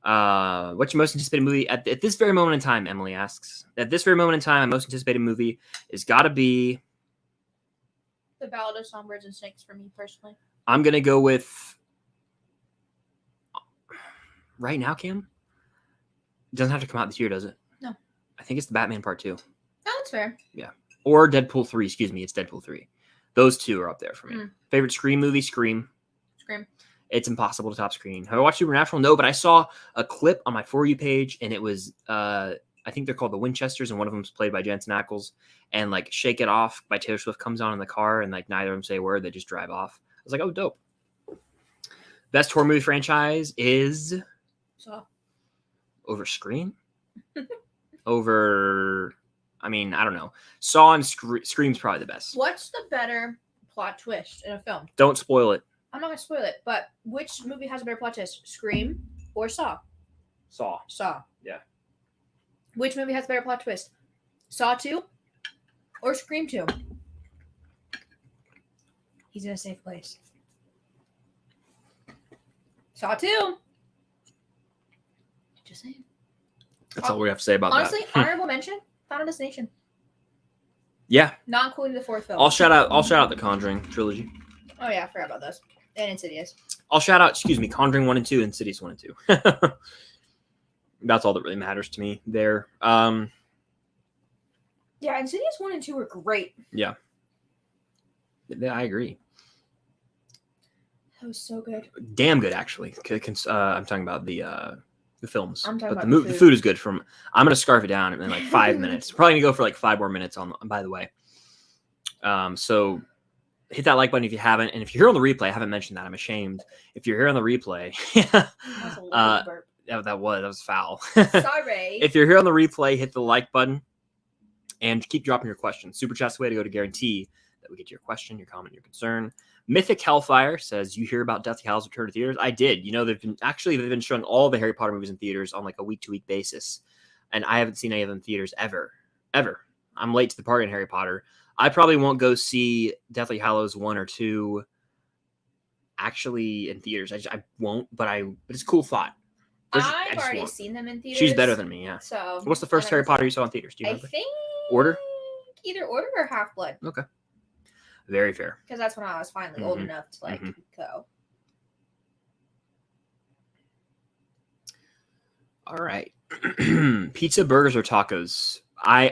What's your most anticipated movie at this very moment in time? Emily asks. At this very moment in time, my most anticipated movie is got to be The Ballad of Songbirds and Snakes for me personally. I'm gonna go with right now, Cam. It doesn't have to come out this year, does it? No. I think it's the Batman Part 2. Oh, that's fair. Yeah. Or Deadpool 3. Excuse me. It's Deadpool 3. Those two are up there for me. Favorite Scream movie? Scream. It's impossible to top Scream. Have I watched Supernatural? No, but I saw a clip on my For You page, and it was, I think they're called the Winchesters, and one of them is played by Jensen Ackles. And like Shake It Off by Taylor Swift comes on in the car, and like neither of them say a word. They just drive off. I was like, oh, dope. Best horror movie franchise is Saw. Over Scream? Over, I mean, I don't know. Saw and Scream's probably the best. What's the better plot twist in a film? Don't spoil it. I'm not going to spoil it, but which movie has a better plot twist? Scream or Saw? Saw. Yeah. Which movie has a better plot twist? Saw 2 or Scream 2? He's in a safe place. Saw 2. Just saying. That's all we have to say about honestly, that. Honorable mention, Final Destination. Yeah. Not including the 4th film. I'll shout out the Conjuring trilogy. Oh yeah, I forgot about those. And Insidious. I'll shout out, Conjuring 1 and 2, Insidious 1 and 2. That's all that really matters to me there. Yeah, Insidious 1 and 2 were great. Yeah. I agree. That was so good. Damn good, actually. I'm talking about the films. I'm talking about the the food is good. I'm gonna scarf it down in like 5 minutes. Probably gonna go for like 5 more minutes on. By the way, so hit that like button if you haven't, and if you're here on the replay, I haven't mentioned that. I'm ashamed. If you're here on the replay, that was foul. Sorry. If you're here on the replay, hit the like button, and keep dropping your questions. Super chat's the way to go to guarantee that we get to your question, your comment, your concern. Mythic Hellfire says, you hear about Deathly Hallows return to theaters? I did. They've been showing all the Harry Potter movies in theaters on like a week-to-week basis. And I haven't seen any of them in theaters ever. I'm late to the party in Harry Potter. I probably won't go see Deathly Hallows 1 or 2 actually in theaters. I won't, but it's a cool thought. I've already seen them in theaters. She's better than me, yeah. So what's the first Harry Potter you saw in theaters? Do you remember? I think Order? Either Order or Half-Blood. Okay. Very fair. Because that's when I was finally old enough to go. All right. Pizza, burgers, or tacos? I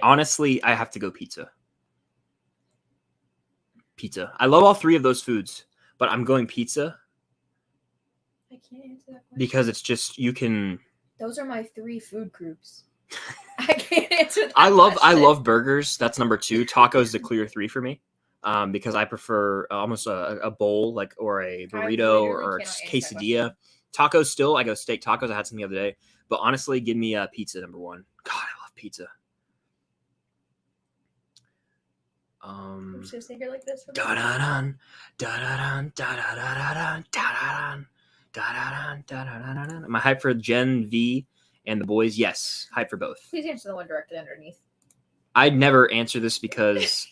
have to go pizza. Pizza. I love all three of those foods, but I'm going pizza. I can't answer that question. Because it's just, you can... Those are my 3 food groups. I can't answer that I question. love burgers. That's number 2. Tacos is a clear 3 for me. Because I prefer almost a bowl, like, or a burrito or a quesadilla. Tacos still, I go steak tacos. I had some the other day. But honestly, give me pizza number 1. God, I love pizza. I'm just gonna stay here like this. Da-da-dun, da-da-dun, da-da-da-da-dun, da-da-dun, da-da-dun, da-da-da-da-dun. Am I hyped for Gen V and the boys? Yes, hyped for both. Please answer the one directed underneath. I'd never answer this because,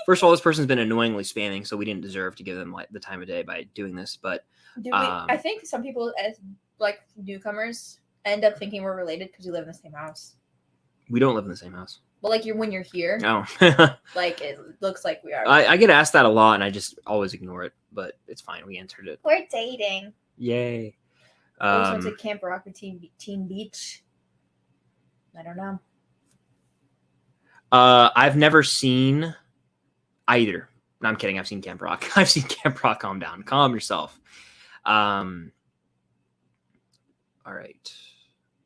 first of all, this person's been annoyingly spamming, so we didn't deserve to give them like the time of day by doing this. But I think some people, as like newcomers, end up thinking we're related because we live in the same house. We don't live in the same house. Well, like when you're here, no, like it looks like we are. I get asked that a lot, and I just always ignore it. But it's fine. We answered it. We're dating. Yay! I went to Camp Rock with Teen Beach. I don't know. I've never seen either. No, I'm kidding. I've seen Camp Rock. I've seen Camp Rock. Calm down. Calm yourself. All right.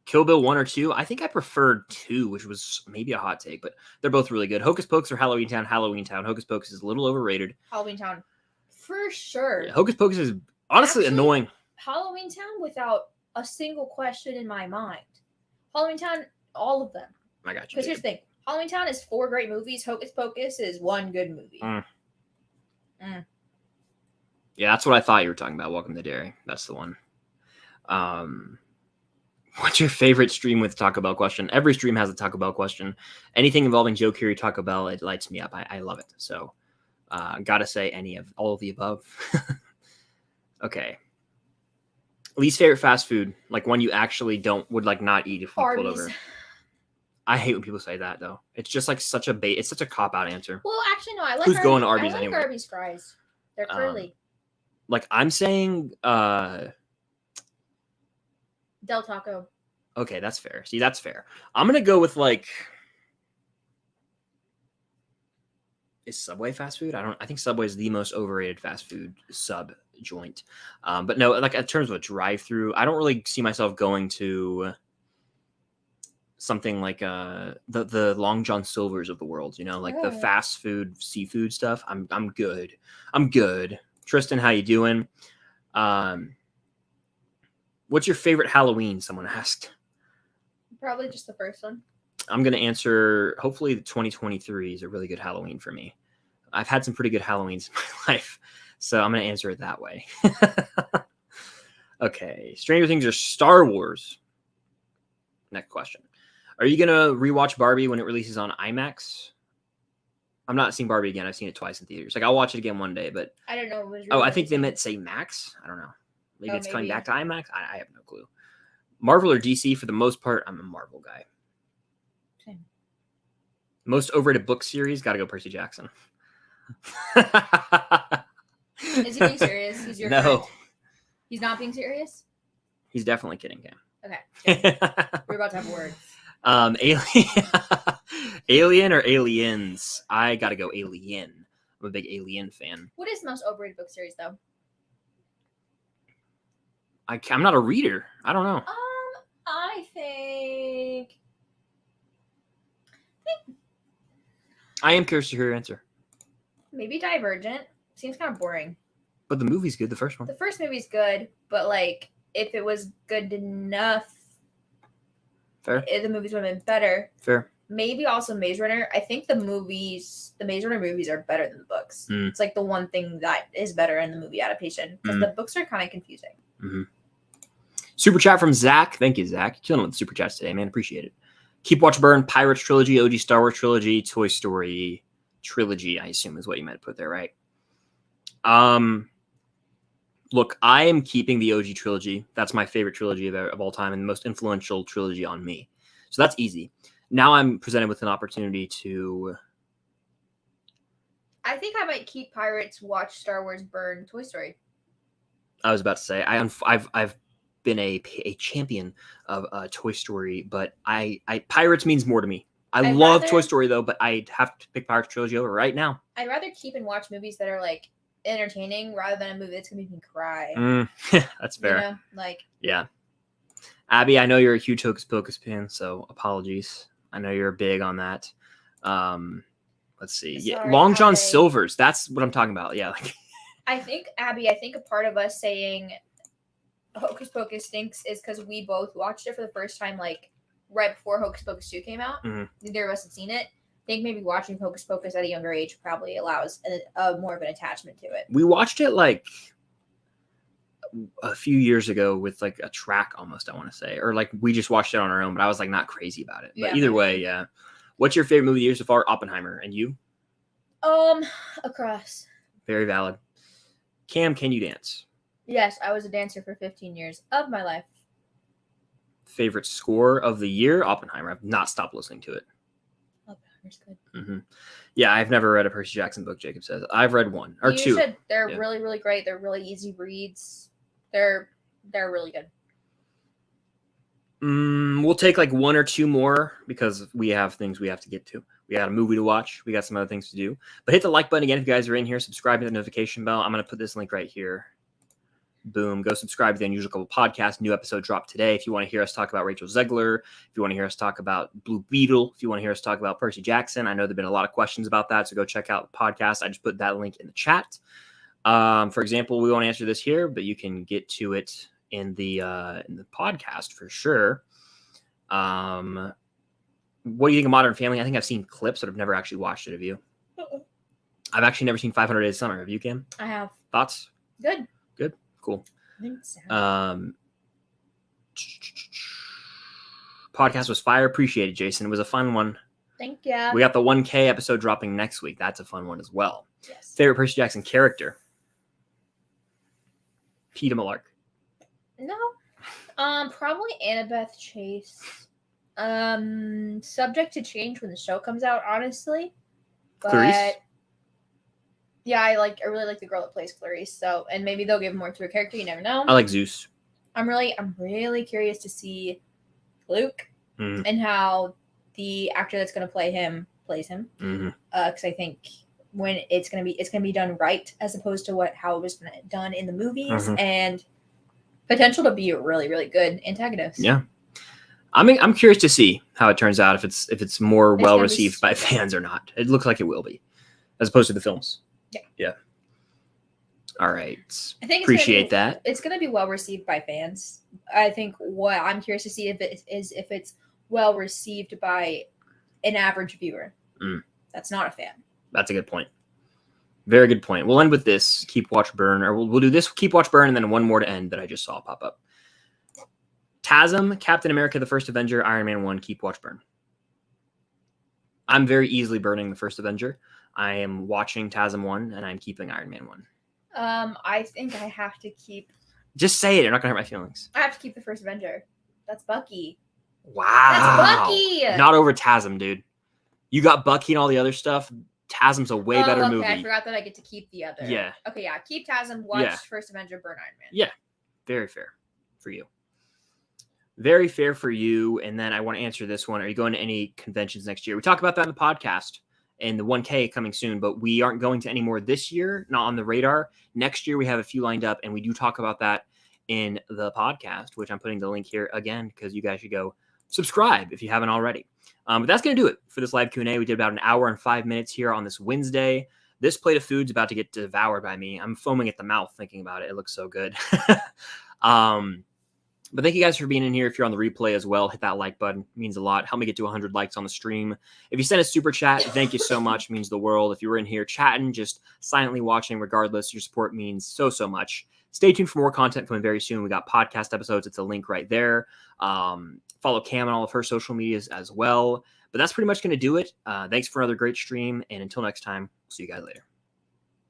Kill Bill 1 or 2. I think I preferred 2, which was maybe a hot take, but they're both really good. Hocus Pocus or Halloween Town? Halloween Town. Hocus Pocus is a little overrated. Halloween Town. For sure. Yeah, Hocus Pocus is honestly annoying. Halloween Town without a single question in my mind. Halloween Town, all of them. I got you. Because here's the thing. Halloween Town is 4 great movies. Hocus Pocus is 1 good movie. Yeah, that's what I thought you were talking about. Welcome to Dairy. That's the one. What's your favorite stream with Taco Bell question? Every stream has a Taco Bell question. Anything involving Joe Curie, Taco Bell, it lights me up. I love it. So, gotta say any of all of the above. Okay. Least favorite fast food, like one you actually would like not eat if you pulled over. I hate when people say that though. It's just like such a it's such a cop out answer. Well, actually no, I like Who's going to Arby's I like anyway? Arby's fries. They're curly. Like I'm saying Del Taco. Okay, that's fair. See, that's fair. I'm gonna go with like, is Subway fast food? I think Subway is the most overrated fast food sub joint. But no, like in terms of a drive-through, I don't really see myself going to something like the Long John Silver's of the world. Like the fast food seafood stuff. I'm good. I'm good. Tristan, how you doing? What's your favorite Halloween? Someone asked. Probably just the first one. I'm going to answer, hopefully the 2023 is a really good Halloween for me. I've had some pretty good Halloweens in my life, so I'm going to answer it that way. Okay. Stranger Things or Star Wars? Next question. Are you going to rewatch Barbie when it releases on IMAX? I'm not seeing Barbie again. I've seen it twice in theaters. Like, I'll watch it again one day, but... I don't know. I think they meant say Max. I don't know. Maybe it's coming back to IMAX. I have no clue. Marvel or DC? For the most part, I'm a Marvel guy. Same. Most overrated book series? Got to go Percy Jackson. Is he being serious? He's your friend. He's not being serious? He's definitely kidding, Cam. Okay. We're about to have words. Alien or Aliens? I got to go Alien. I'm a big Alien fan. What is the most overrated book series, though? I'm not a reader. I don't know. I think I am curious to hear your answer. Maybe Divergent. Seems kind of boring. But the movie's good, the first one. The first movie's good, but like if it was good enough, fair. The movies would have been better. Fair. maybe also Maze Runner. I think the Maze Runner movies are better than the books. It's like the one thing that is better in the movie adaptation because the books are kind of confusing. Super chat from Zach. Thank you, Zach. You're killing with the super chats today, man. Appreciate it. Keep Watch Burn, Pirates Trilogy, OG Star Wars Trilogy, Toy Story Trilogy, I assume is what you meant to put there, right? Look, I am keeping the OG trilogy. That's my favorite trilogy of all time and the most influential trilogy on me. So that's easy. Now I'm presented with an opportunity to... I think I might keep Pirates, Watch Star Wars, Burn, Toy Story. I was about to say, I've been a champion of Toy Story, but Pirates means more to me. I love Toy Story though, but I'd have to pick Pirates Trilogy over right now. I'd rather keep and watch movies that are like entertaining rather than a movie that's gonna make me cry. That's fair. You know? Like, yeah. Abby, I know you're a huge Hocus Pocus fan, so apologies. I know you're big on that. Let's see. Sorry, Long John Abby. Silver's. That's what I'm talking about. Yeah. I think, Abby, a part of us saying Hocus Pocus stinks is because we both watched it for the first time, like, right before Hocus Pocus 2 came out. Neither of us had seen it. I think maybe watching Hocus Pocus at a younger age probably allows more of an attachment to it. We watched it, like, a few years ago with, like, a track almost, I want to say. Or, like, we just watched it on our own, but I was, like, not crazy about it. But either way, yeah. What's your favorite movie of the year so far? Oppenheimer. And you? Across. Very valid. Cam, can you dance? Yes, I was a dancer for 15 years of my life. Favorite score of the year? Oppenheimer. I've not stopped listening to it. Oppenheimer's good. Yeah, I've never read a Percy Jackson book, Jacob says. I've read one or two. They're really, really great. They're really easy reads. They're really good. We'll take like one or two more because we have things we have to get to. We got a movie to watch. We got some other things to do. But hit the like button again if you guys are in here. Subscribe to the notification bell. I'm going to put this link right here. Boom. Go subscribe to the Unusual Couple podcast. New episode dropped today. If you want to hear us talk about Rachel Zegler, if you want to hear us talk about Blue Beetle, if you want to hear us talk about Percy Jackson, I know there have been a lot of questions about that, so go check out the podcast. I just put that link in the chat. For example, we won't answer this here, but you can get to it in the podcast for sure. What do you think of Modern Family? I think I've seen clips, but I've never actually watched it. Have you? I've actually never seen 500 Days of Summer. Have you, Kim? I have. Thoughts? Good. Cool. I think so. Podcast was fire. Appreciate it, Jason. It was a fun one. Thank you. We got the 1K episode dropping next week. That's a fun one as well. Yes. Favorite Percy Jackson character? Peeta Mellark. No. Probably Annabeth Chase. Subject to change when the show comes out, honestly. But Clarice? yeah, I really like the girl that plays Clarice. So, and maybe they'll give more to her character. You never know. I like Zeus. I'm really curious to see Luke and how the actor that's going to play him plays him. Because I think when it's gonna be done right as opposed to how it was done in the movies, and potential to be a really good antagonist. Yeah. I'm curious to see how it turns out, if it's more well received by fans or not. It looks like it will be, as opposed to the films. Yeah. All right. I think appreciate that. It's going to be well received by fans. I think what I'm curious to see if it's well received by an average viewer. That's not a fan. That's a good point. Very good point. We'll end with this. Keep Watch Burn, or we'll do this. Keep Watch Burn, and then one more to end that I just saw pop up. TASM, Captain America, the First Avenger, Iron Man 1, Keep Watch Burn. I'm very easily burning the First Avenger. I am watching TASM 1, and I'm keeping Iron Man 1. I think I have to keep... Just say it. You're not going to hurt my feelings. I have to keep the First Avenger. That's Bucky. Wow. That's Bucky! Not over TASM, dude. You got Bucky and all the other stuff. TASM's a way better movie. I forgot that I get to keep the other. Yeah. Okay, yeah. Keep TASM, watch First Avenger, burn Iron Man. Yeah. Very fair for you. Very fair for you. And then I want to answer this one. Are you going to any conventions next year? We talk about that in the podcast and the 1K coming soon, but we aren't going to any more this year, not on the radar. Next year, we have a few lined up, and we do talk about that in the podcast, which I'm putting the link here again, because you guys should go subscribe if you haven't already. But that's going to do it for this live Q&A. We did about an hour and 5 minutes here on this Wednesday. This plate of food's about to get devoured by me. I'm foaming at the mouth thinking about it. It looks so good. But thank you guys for being in here. If you're on the replay as well, hit that like button. It means a lot. Help me get to 100 likes on the stream. If you send a super chat, thank you so much. It means the world. If you were in here chatting, just silently watching, regardless, your support means so much. Stay tuned for more content coming very soon. We got podcast episodes. It's a link right there. Follow Cam on all of her social medias as well. But that's pretty much going to do it. Thanks for another great stream. And until next time, see you guys later.